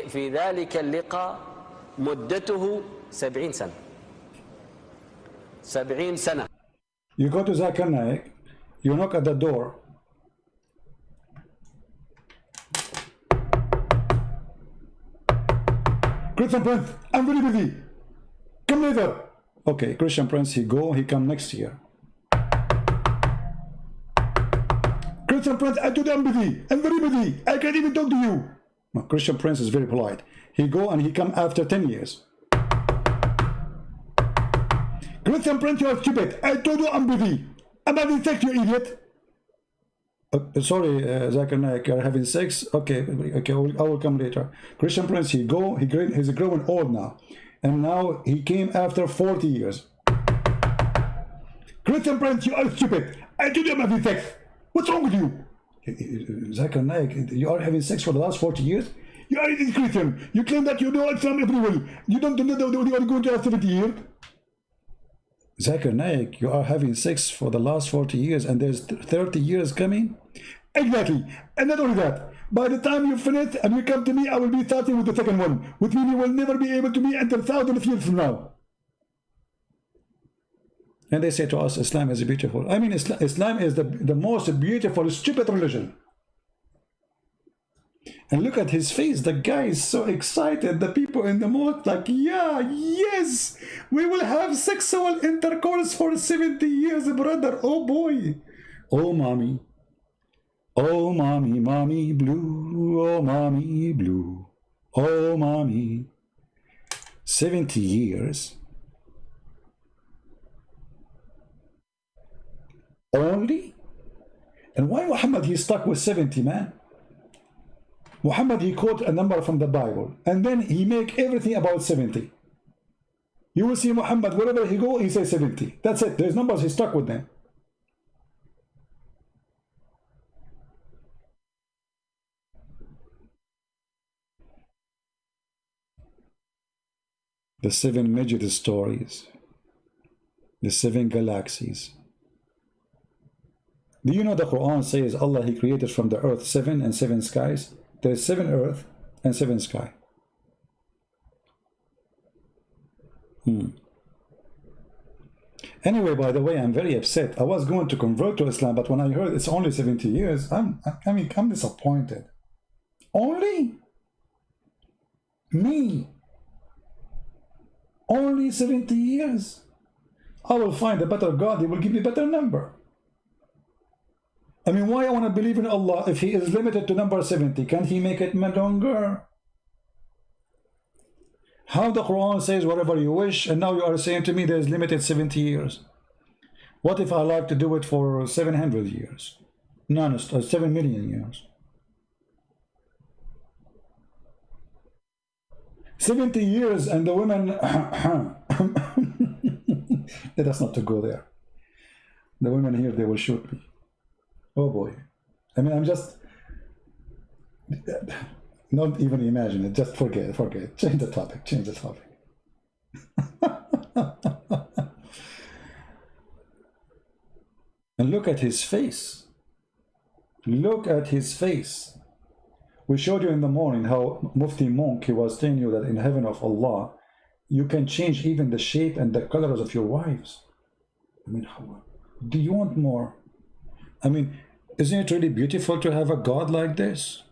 في ذلك اللقاء مدته 70 سنة. 70 سنة. You go to Zakir Naik, you knock at the door. Christian Prince, I'm very busy. Come later. Okay, Christian Prince, he come next year. Christian Prince, I told you I'm busy. I'm very busy. I can't even talk to you. My Christian Prince is very polite. He go and he come after 10 years. Christian Prince, you are stupid. I told you I'm busy. I'm having sex, you idiot. Sorry, Zakir Naik, you're having sex? Okay, okay, I will come later. Christian Prince, he's growing old now. And now he came after 40 years. Christian Prince, you are stupid. I told you I'm having sex. What's wrong with you? Zakir Naik, you are having sex for the last 40 years? You are a Christian. You claim that you know Islam everywhere. You don't know that you are going to have 70 years. Zakir Naik, you are having sex for the last 40 years and there's 30 years coming? Exactly. And not only that, by the time you finish and you come to me, I will be starting with the second one, which means you will never be able to meet until thousands of years from now. And they say to us, Islam is beautiful. I mean, Islam is the most beautiful, stupid religion. And look at his face. The guy is so excited. The people in the mosque like, yeah, yes, we will have sexual intercourse for 70 years, brother. Oh boy. Oh mommy. Oh mommy, mommy blue. Oh mommy blue. Oh mommy. 70 years. Only? And why Muhammad, he's stuck with 70, man? Muhammad, he quote a number from the Bible and then he make everything about 70. You will see Muhammad, wherever he go, he says 70. That's it. There's numbers, he's stuck with them. The 7 major stories. The 7 galaxies. Do you know the Quran says Allah, he created from the earth 7 and 7 skies? There's 7 earth and 7 sky. Anyway, by the way, I'm very upset. I was going to convert to Islam, but when I heard it's only 70 years, I'm disappointed. Only? Me? Only 70 years? I will find a better God, he will give me a better number. I mean, why I want to believe in Allah if he is limited to number 70? Can't he make it longer? How the Quran says whatever you wish, and now you are saying to me there's limited 70 years. What if I like to do it for 700 years? No, 7 million years. 70 years and the women... Let us not to go there. The women here, they will shoot me. Oh boy. I mean, I'm just... Not even imagine it. Just forget. Change the topic. And look at his face. Look at his face. We showed you in the morning how Mufti Monk, he was telling you that in heaven of Allah, you can change even the shape and the colors of your wives. I mean, how, do you want more? I mean, isn't it really beautiful to have a God like this?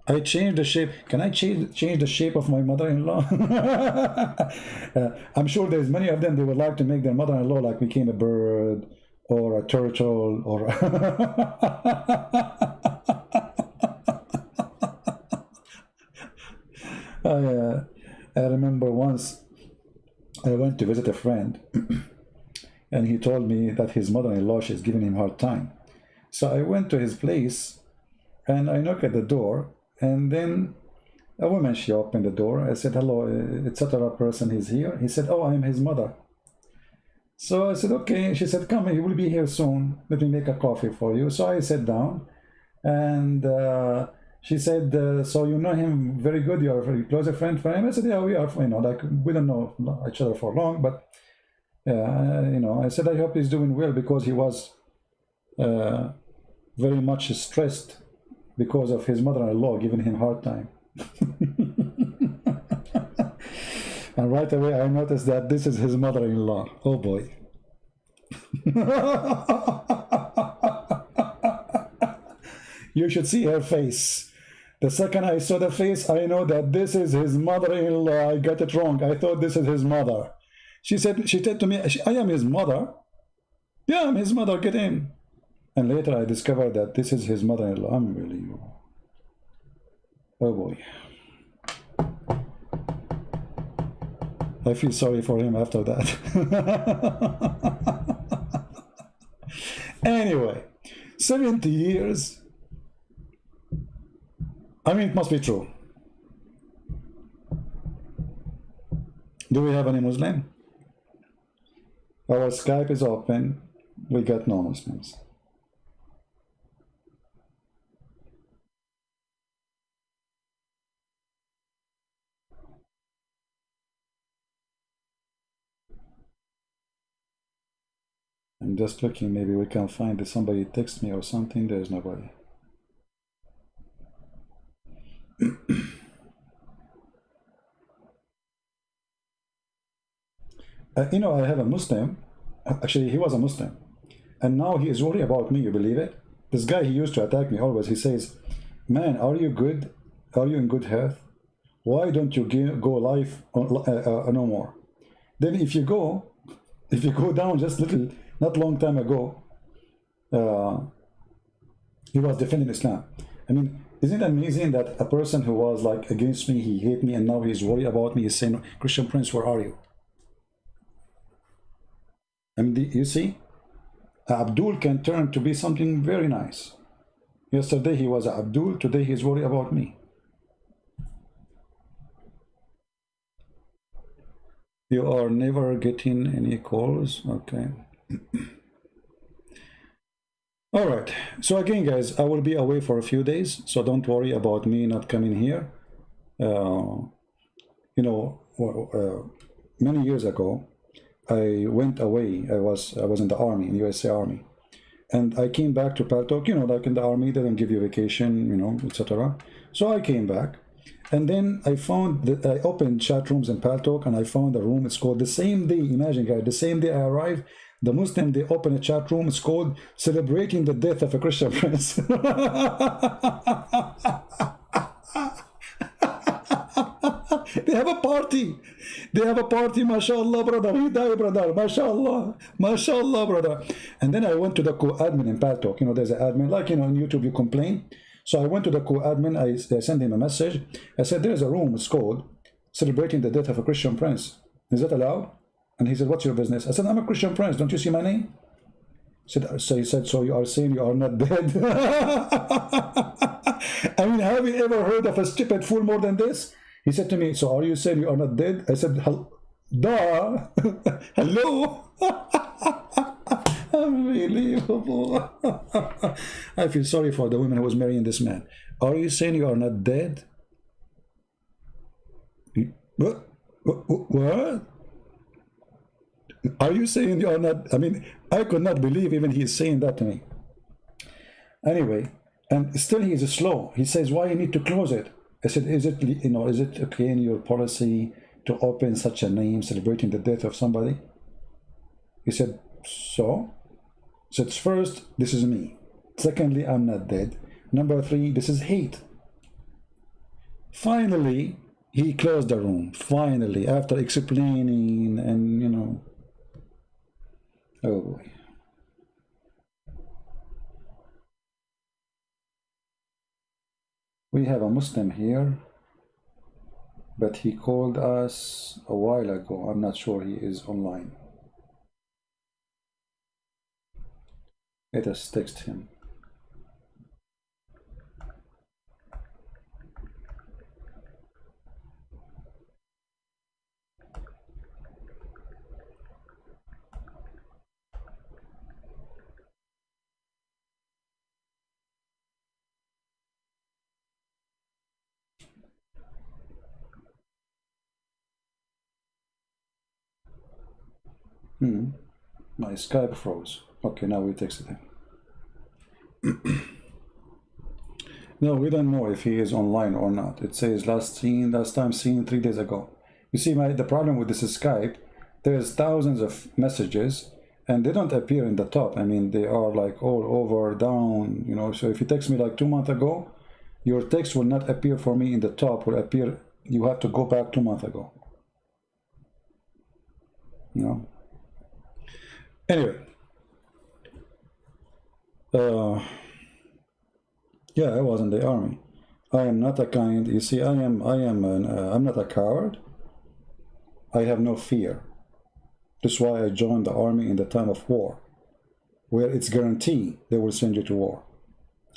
I changed the shape. Can I change the shape of my mother-in-law? I'm sure there's many of them, they would like to make their mother-in-law like became a bird or a turtle or I remember once I went to visit a friend and he told me that his mother-in-law, she's giving him a hard time. So I went to his place and I knocked at the door, and then a woman, she opened the door. I said, hello, etc. person is here. He said, oh, I'm his mother. So I said, okay. She said, come, he will be here soon. Let me make a coffee for you. So I sat down and she said, so you know him very good, you're a very close friend for him? I said, yeah, we are, you know, like we don't know each other for long, but yeah, you know, I said, I hope he's doing well, because he was very much stressed because of his mother-in-law giving him a hard time. And right away I noticed that this is his mother-in-law. Oh boy. You should see her face. The second I saw the face, I know that this is his mother-in-law. I got it wrong. I thought this is his mother. She said to me, I am his mother. Yeah, I'm his mother, get in. And later I discovered that this is his mother-in-law. Unbelievable. Oh boy. I feel sorry for him after that. Anyway, 70 years. I mean, it must be true. Do we have any Muslim? Our Skype is open. We got no Muslims. I'm just looking, maybe we can find somebody text me or something. There's nobody. You know, I have a Muslim. Actually, he was a Muslim. And now he is worried about me, you believe it? This guy, he used to attack me always. He says, man, are you good? Are you in good health? Why don't you go live no more? Then if you go down just little, not long time ago, he was defending Islam. I mean, isn't it amazing that a person who was like against me, he hate me, and now he's worried about me, he's saying, Christian Prince, where are you? I mean, you see, Abdul can turn to be something very nice. Yesterday he was Abdul, today he's worried about me. You are never getting any calls, okay. All right, so again, guys, I will be away for a few days, so don't worry about me not coming here. You know, many years ago, I went away. I was in the army, in USA Army, and I came back to Paltalk. You know, like in the army, they don't give you vacation, you know, etc. So I came back, and then I found that I opened chat rooms in Paltalk, and I found a room. It's called the same day. Imagine, guys, the same day I arrived, the Muslim, they open a chat room. It's called Celebrating the Death of a Christian Prince. They have a party. They have a party, mashallah, brother. He died, brother. Mashallah. Mashallah, brother. And then I went to the co-admin in Paltalk. You know, there's an admin, like, you know, on YouTube, you complain. So I went to the co-admin. I sent him a message. I said, there's a room. It's called Celebrating the Death of a Christian Prince. Is that allowed? And he said, what's your business? I said, I'm a Christian Prince. Don't you see my name? So he said, so you are saying you are not dead? I mean, have you ever heard of a stupid fool more than this? He said to me, so are you saying you are not dead? I said, duh. Hello? Unbelievable. I feel sorry for the woman who was marrying this man. Are you saying you are not dead? What? What? Are you saying you are not? I mean, I could not believe even he is saying that to me. Anyway, and still he is slow. He says, why you need to close it? I said, is it, you know, is it okay in your policy to open such a name celebrating the death of somebody? He said, so? I said, first, this is me. Secondly, I'm not dead. Number three, this is hate. Finally, he closed the room. Finally, after explaining and, you know, oh boy. We have a Muslim here, but he called us a while ago. I'm not sure he is online. Let us text him. My Skype froze. Okay, now we texted him. No, we don't know if he is online or not. It says last time seen 3 days ago. You see, the problem with this is Skype, there's thousands of messages and they don't appear in the top. I mean, they are like all over, down, you know. So if you text me like 2 months ago, your text will not appear for me in the top, will appear, you have to go back 2 months ago. You know? Anyway. Yeah, I was in the army. I am not a kind. You see, I'm not a coward. I have no fear. That's why I joined the army in the time of war, where it's guaranteed they will send you to war.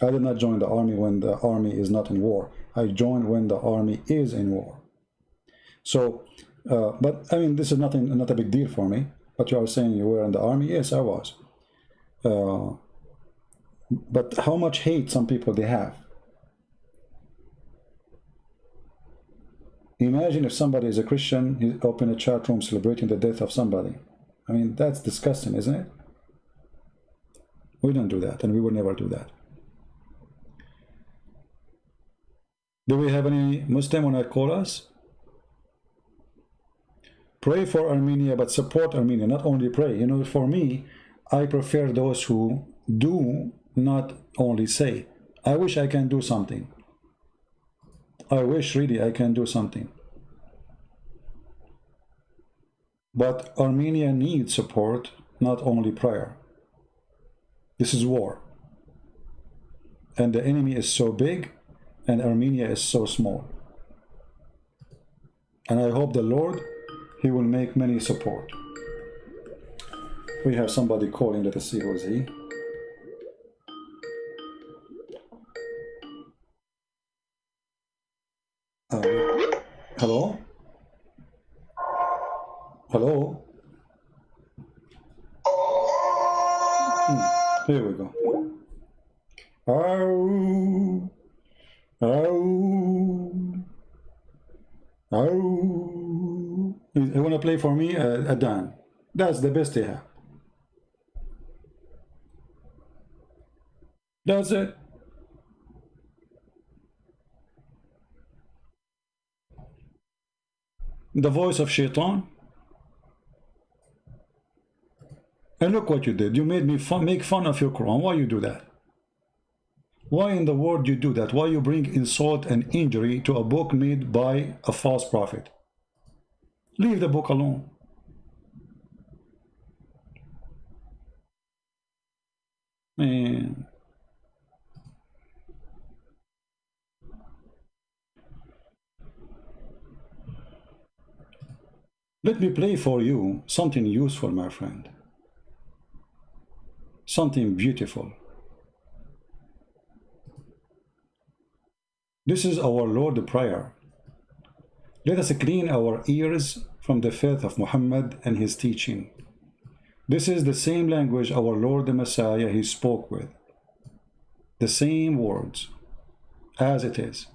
I did not join the army when the army is not in war. I joined when the army is in war. So, but I mean, this is not a big deal for me. But you are saying you were in the army? Yes, I was. But how much hate some people they have. Imagine if somebody is a Christian, he open a chat room celebrating the death of somebody. I mean, that's disgusting, isn't it? We don't do that, and we will never do that. Do we have any Muslim when I call us? Pray for Armenia, but support Armenia, not only pray. You know, for me, I prefer those who do, not only say. I wish I can do something. I wish really I can do something. But Armenia needs support, not only prayer. This is war. And the enemy is so big, and Armenia is so small. And I hope the Lord, He will make many support. We have somebody calling. Let us see who is he. Hello? Hello? Here we go. Ow. Ow. Ow. You want to play for me a Dan? That's the best they have. That's it. The voice of Shaitan. And look what you did. You made me make fun of your Quran. Why you do that? Why in the world you do that? Why you bring insult and injury to a book made by a false prophet? Leave the book alone. Man. Let me play for you something useful, my friend. Something beautiful. This is our Lord prayer. Let us clean our ears from the faith of Muhammad and his teaching. This is the same language our Lord the Messiah he spoke with. The same words as it is.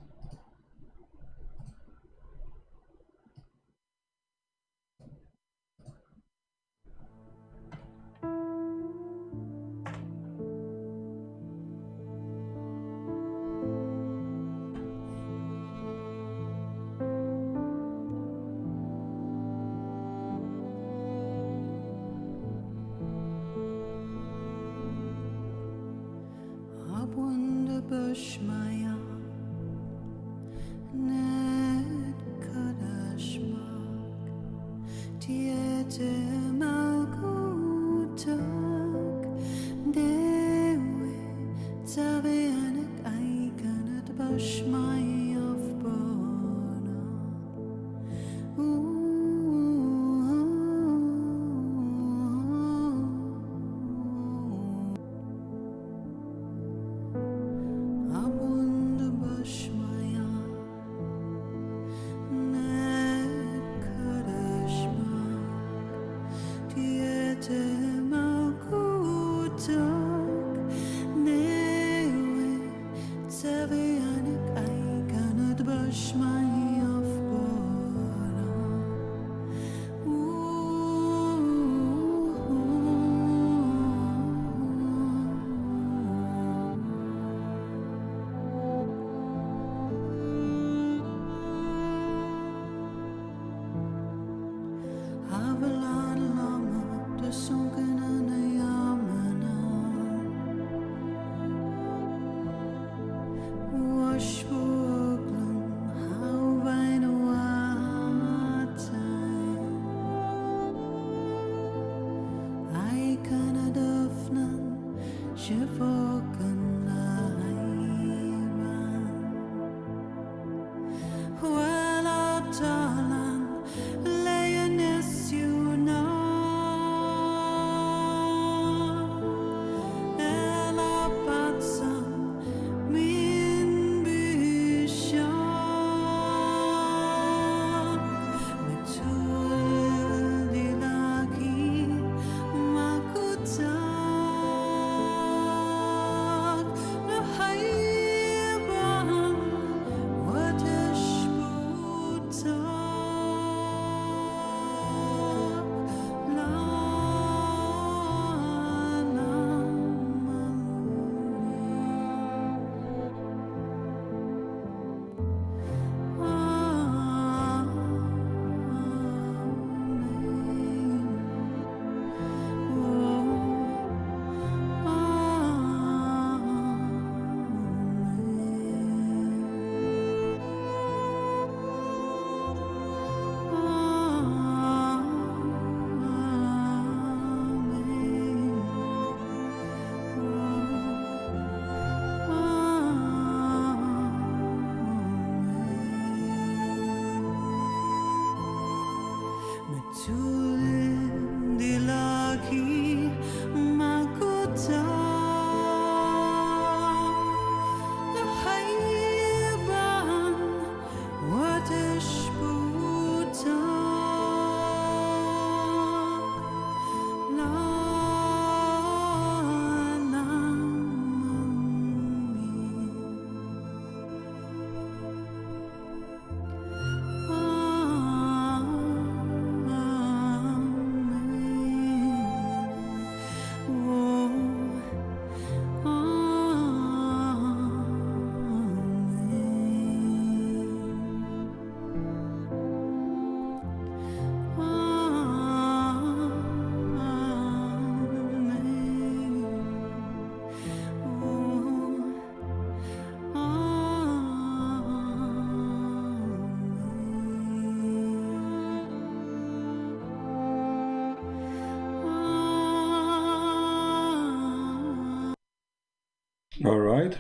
All right.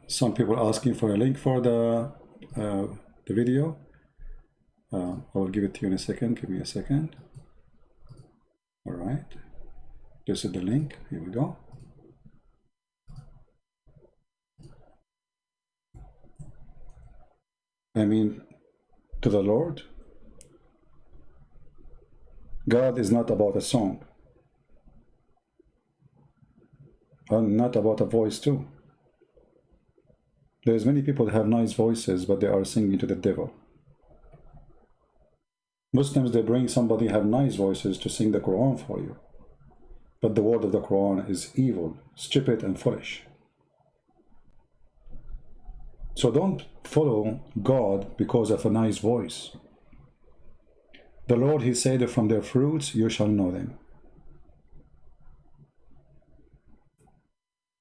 Some people asking for a link for the video. I will give it to you in a second. Give me a second. All right. This is the link. Here we go. I mean, to the Lord, God is not about a song, and not about a voice too. There's many people that have nice voices, but they are singing to the devil. Muslims, they bring somebody have nice voices to sing the Quran for you, but the word of the Quran is evil, stupid, and foolish. So don't follow God because of a nice voice. The Lord, he said, from their fruits you shall know them.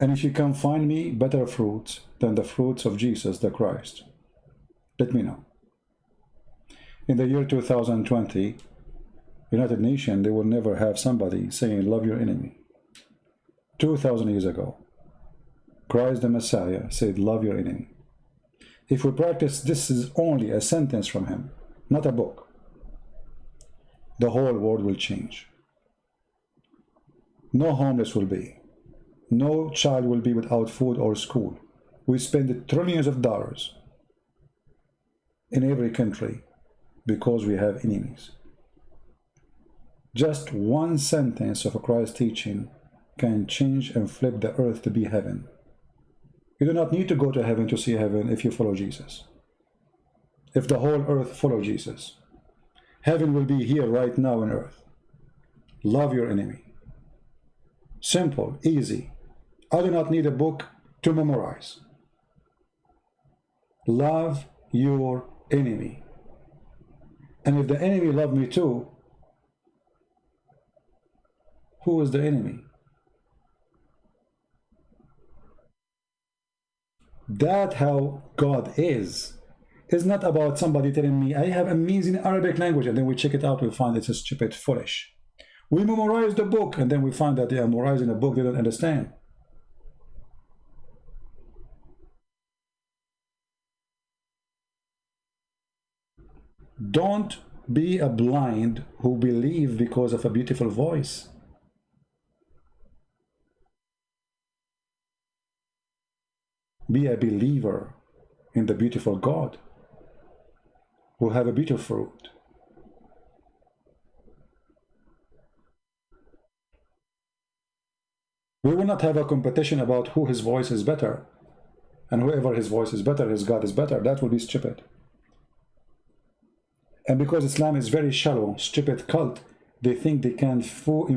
And if you can find me better fruits than the fruits of Jesus the Christ, let me know. In the year 2020, United Nations, they will never have somebody saying, love your enemy. 2,000 years ago, Christ the Messiah said, love your enemy. If we practice, this is only a sentence from him, not a book. The whole world will change. No homeless will be. No child will be without food or school. We spend trillions of dollars in every country because we have enemies. Just one sentence of Christ's teaching can change and flip the earth to be heaven. You do not need to go to heaven to see heaven if you follow Jesus. If the whole earth follow Jesus, heaven will be here right now on earth. Love your enemy. Simple, easy. I do not need a book to memorize. Love your enemy. And if the enemy love me too, who is the enemy? That's how God is. It's not about somebody telling me, I have amazing Arabic language, and then we check it out, we find it's a stupid, foolish. We memorize the book, and then we find that they are memorizing a book they don't understand. Don't be a blind who believe because of a beautiful voice. Be a believer in the beautiful God who have a beautiful fruit. We will not have a competition about who his voice is better, and whoever his voice is better, his God is better. That would be stupid. And because Islam is very shallow, stupid cult, they think they can fool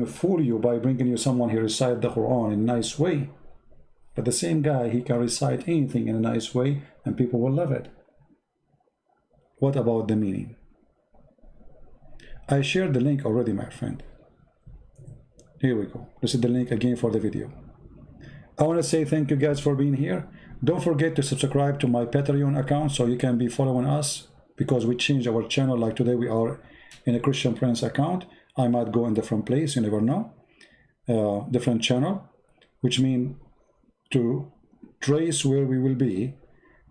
you by bringing you someone who recites the Quran in a nice way. But the same guy, he can recite anything in a nice way and people will love it. What about the meaning? I shared the link already, my friend. Here we go. This is the link again for the video. I want to say thank you guys for being here. Don't forget to subscribe to my Patreon account so you can be following us, because we changed our channel. Like today we are in a Christian Prince account. I might go in different place, you never know. Different channel, which means to trace where we will be.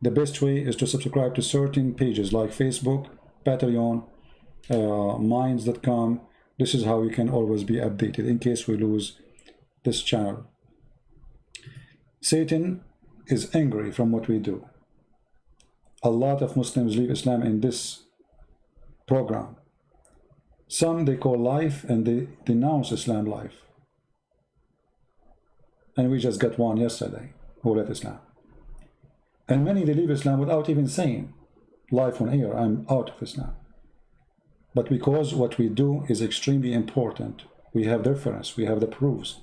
The best way is to subscribe to certain pages like Facebook, Patreon, minds.com. This is how you can always be updated in case we lose this channel. Satan is angry from what we do. A lot of Muslims leave Islam in this program. Some they call life and they denounce Islam life. And we just got one yesterday who left Islam. And many they leave Islam without even saying, life on air, I'm out of Islam. But because what we do is extremely important, we have the reference, we have the proofs,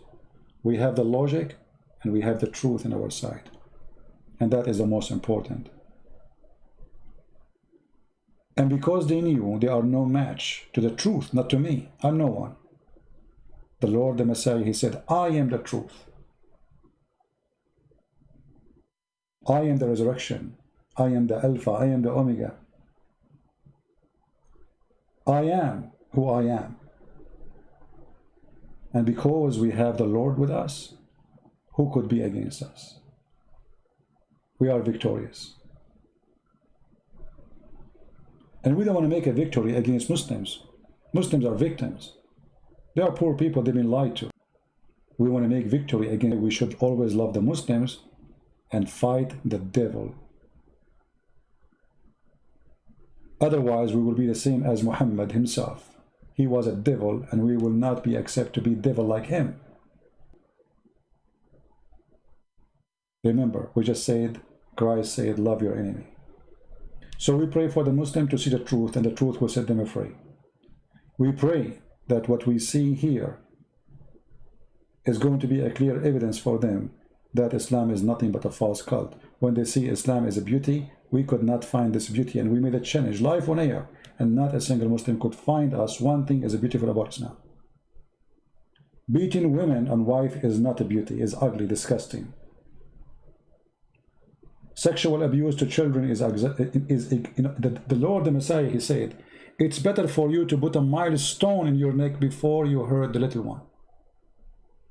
we have the logic, and we have the truth in our side. And that is the most important. And because they knew they are no match to the truth, not to me, I'm no one. The Lord, the Messiah, he said, I am the truth. I am the resurrection. I am the Alpha. I am the Omega. I am who I am. And because we have the Lord with us, who could be against us? We are victorious. And we don't want to make a victory against Muslims. Muslims are victims. They are poor people, they've been lied to. We want to make victory against. We should always love the Muslims and fight the devil. Otherwise, we will be the same as Muhammad himself. He was a devil, and we will not be accepted to be devil like him. Remember, we just said, Christ said, love your enemy. So we pray for the Muslim to see the truth, and the truth will set them free. We pray that what we see here is going to be a clear evidence for them that Islam is nothing but a false cult. When they see Islam as a beauty, we could not find this beauty, and we made a challenge live on air, and not a single Muslim could find us one thing is beautiful about Islam. Beating women and wife is not a beauty, is ugly, disgusting. Sexual abuse to children is the Lord, the Messiah, he said, it's better for you to put a milestone in your neck before you hurt the little one.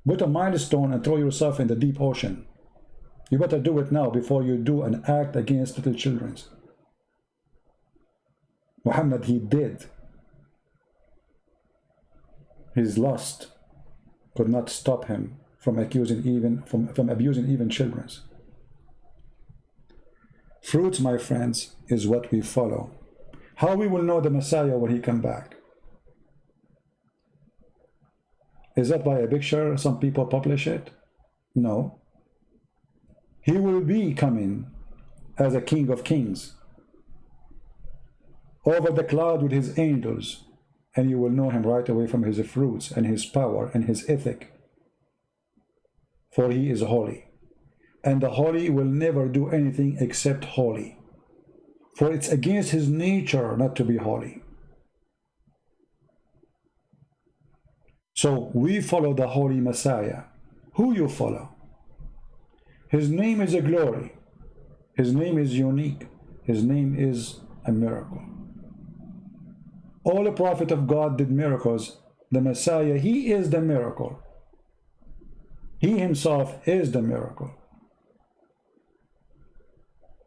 Put a milestone and throw yourself in the deep ocean. You better do it now before you do an act against little children. Muhammad, he did. His lust could not stop him from abusing even children. Fruits, my friends, is what we follow. How we will know the Messiah when he come back? Is that by a picture? Some people publish it? No. He will be coming as a King of Kings over the cloud with his angels, and you will know him right away from his fruits and his power and his ethic. For he is holy, and the holy will never do anything except holy. For it's against his nature not to be holy. So we follow the holy Messiah. Who you follow? His name is a glory. His name is unique. His name is a miracle. All the prophet of God did miracles. The Messiah, he is the miracle. He himself is the miracle.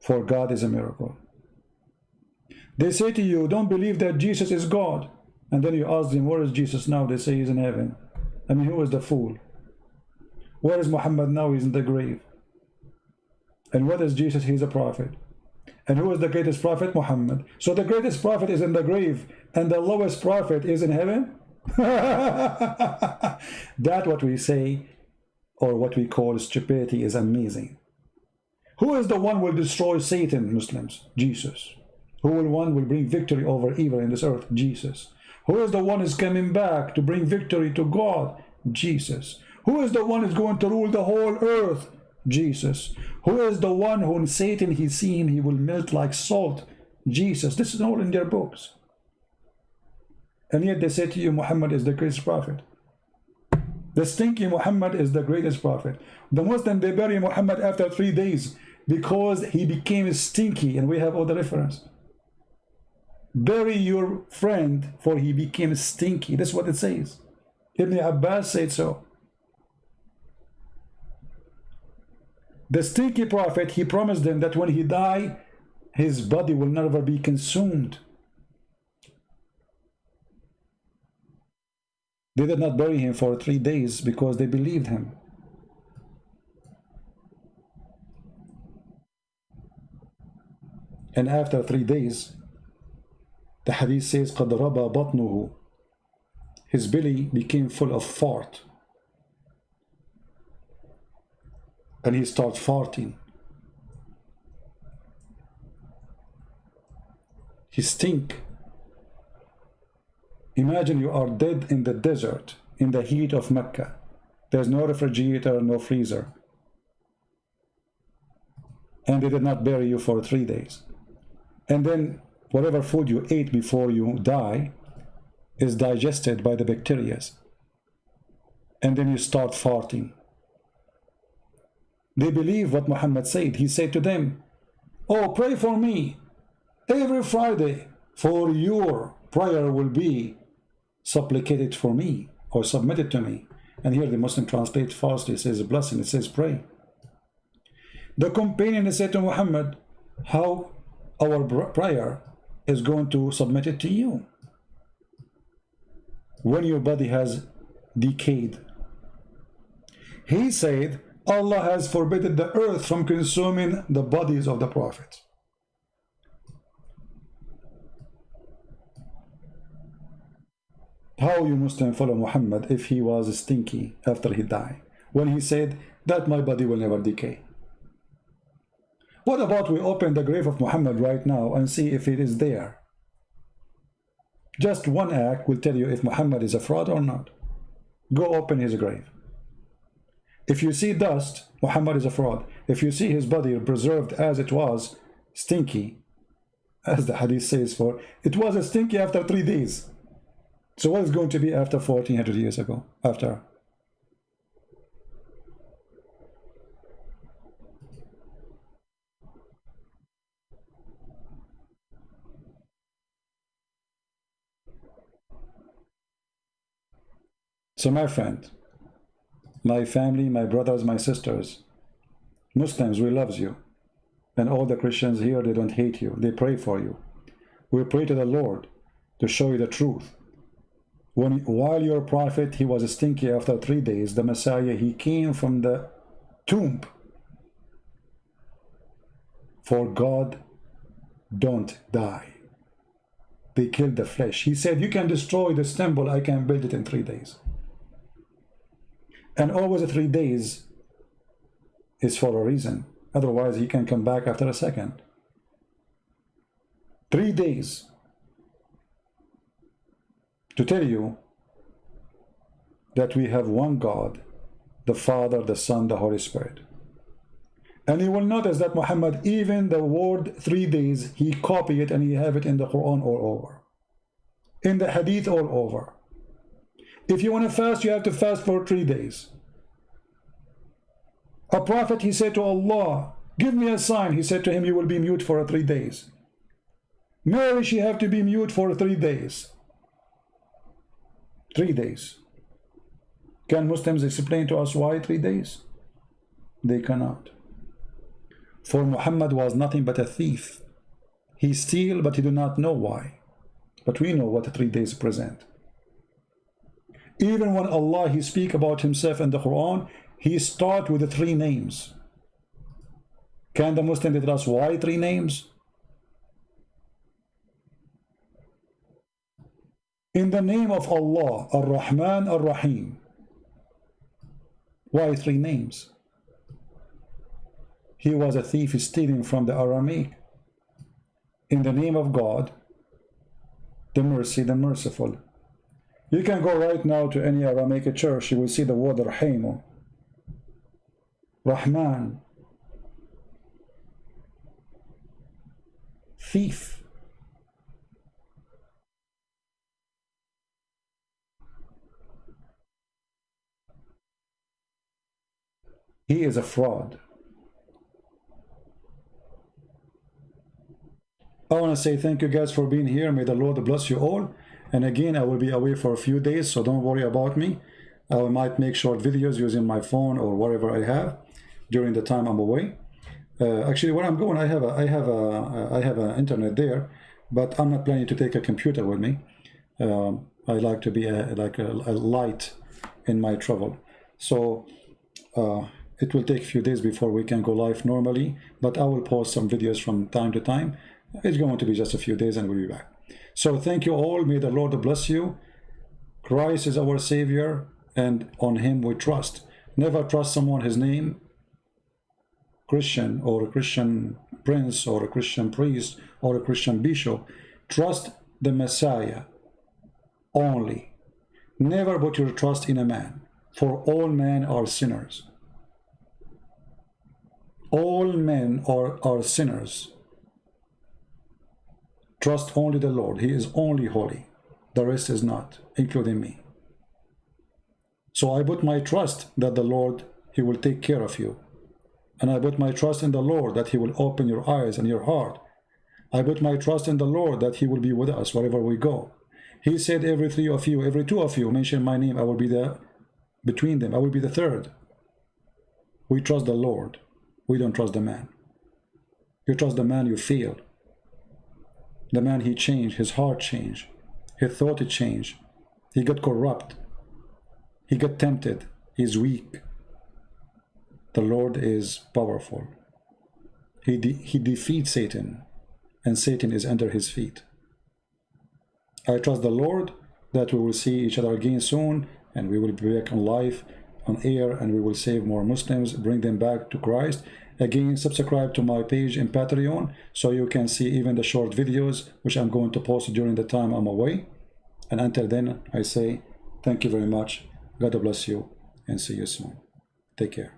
For God is a miracle. They say to you, don't believe that Jesus is God. And then you ask them, where is Jesus now? They say he's in heaven. I mean, who is the fool? Where is Muhammad now? He's in the grave. And what is Jesus? He's a prophet. And who is the greatest prophet? Muhammad. So the greatest prophet is in the grave, and the lowest prophet is in heaven? That what we say, or what we call stupidity, is amazing. Who is the one who will destroy Satan, Muslims? Jesus. Who will bring victory over evil in this earth? Jesus. Who is the one who is coming back to bring victory to God? Jesus. Who is the one who is going to rule the whole earth? Jesus. Who is the one who in Satan he see him, he will melt like salt? Jesus. This is all in their books. And yet they say to you, Muhammad is the greatest prophet. The stinky Muhammad is the greatest prophet. The Muslim, they bury Muhammad after 3 days because he became stinky, and we have all the reference. Bury your friend, for he became stinky. That's what it says. Ibn Abbas said so. The stinky prophet, he promised them that when he die, his body will never be consumed. They did not bury him for 3 days because they believed him. And after 3 days, the hadith says, قَدْ رَبَى بَطْنُهُ. His belly became full of fart. And he started farting. He stink. Imagine you are dead in the desert, in the heat of Mecca. There's no refrigerator, no freezer. And they did not bury you for 3 days. And then whatever food you ate before you die is digested by the bacteria. And then you start farting. They believe what Muhammad said. He said to them, oh, pray for me. Every Friday, for your prayer will be supplicated for me or submitted to me. And here the Muslim translate falsely. It says blessing, it says pray. The companion said to Muhammad, how our prayer is going to submit it to you when your body has decayed? He said, Allah has forbidden the earth from consuming the bodies of the prophets. How you Muslim follow Muhammad if he was stinky after he died, when he said that my body will never decay? What about we open the grave of Muhammad right now and see if it is there? Just one act will tell you if Muhammad is a fraud or not. Go open his grave. If you see dust, Muhammad is a fraud. If you see his body preserved as it was, stinky, as the hadith says, for it was a stinky after 3 days. So what is going to be after 1400 years ago? After? So my friend, my family, my brothers, my sisters, Muslims, we love you. And all the Christians here, they don't hate you. They pray for you. We pray to the Lord to show you the truth. While your prophet, he was stinky after 3 days, the Messiah, he came from the tomb. For God don't die. They killed the flesh. He said, you can destroy this temple, I can build it in 3 days. And always 3 days is for a reason. Otherwise, he can come back after a second. 3 days. To tell you that we have one God, the Father, the Son, the Holy Spirit. And you will notice that Muhammad, even the word 3 days, he copied it and he have it in the Quran all over. In the Hadith all over. If you want to fast, you have to fast for 3 days. A prophet, he said to Allah, give me a sign. He said to him, you will be mute for 3 days. Mary, she have to be mute for 3 days. 3 days. Can Muslims explain to us why 3 days? They cannot. For Muhammad was nothing but a thief. He steal, but he do not know why. But we know what the 3 days present. Even when Allah, he speak about himself in the Quran, he start with the 3 names. Can the Muslim tell us why 3 names? In the name of Allah, Ar-Rahman, Ar-Rahim. Why 3 names? He was a thief stealing from the Aramaic. In the name of God, the mercy, the merciful. You can go right now to any Aramaic church, you will see the word Rahimu. Rahman. Thief. He is a fraud. I want to say thank you guys for being here. May the Lord bless you all. And again, I will be away for a few days, so don't worry about me. I might make short videos using my phone or whatever I have during the time I'm away. Actually, where I'm going, I have a internet there, but I'm not planning to take a computer with me. I like to be like a light in my travel. So it will take a few days before we can go live normally, but I will post some videos from time to time. It's going to be just a few days and we'll be back. So thank you all. May the Lord bless you. Christ is our Savior and on him we trust. Never trust someone, his name, Christian or a Christian prince or a Christian priest or a Christian bishop. Trust the Messiah only. Never put your trust in a man, for all men are sinners. All men are sinners. Trust only the Lord. He is only holy. The rest is not, including me. So I put my trust that the Lord, he will take care of you. And I put my trust in the Lord that he will open your eyes and your heart. I put my trust in the Lord that he will be with us wherever we go. He said every 3 of you, every 2 of you mention my name, I will be there between them. I will be the third. We trust the Lord. We don't trust the man. You trust the man you feel. The man, he changed, his heart changed, his thought it changed. He got corrupt. He got tempted. He's weak. The Lord is powerful. He defeats Satan, and Satan is under his feet. I trust the Lord that we will see each other again soon, and we will be back on live, on air, and we will save more Muslims, bring them back to Christ. Again, subscribe to my page in Patreon so you can see even the short videos which I'm going to post during the time I'm away. And until then, I say thank you very much. God bless you, and see you soon. Take care.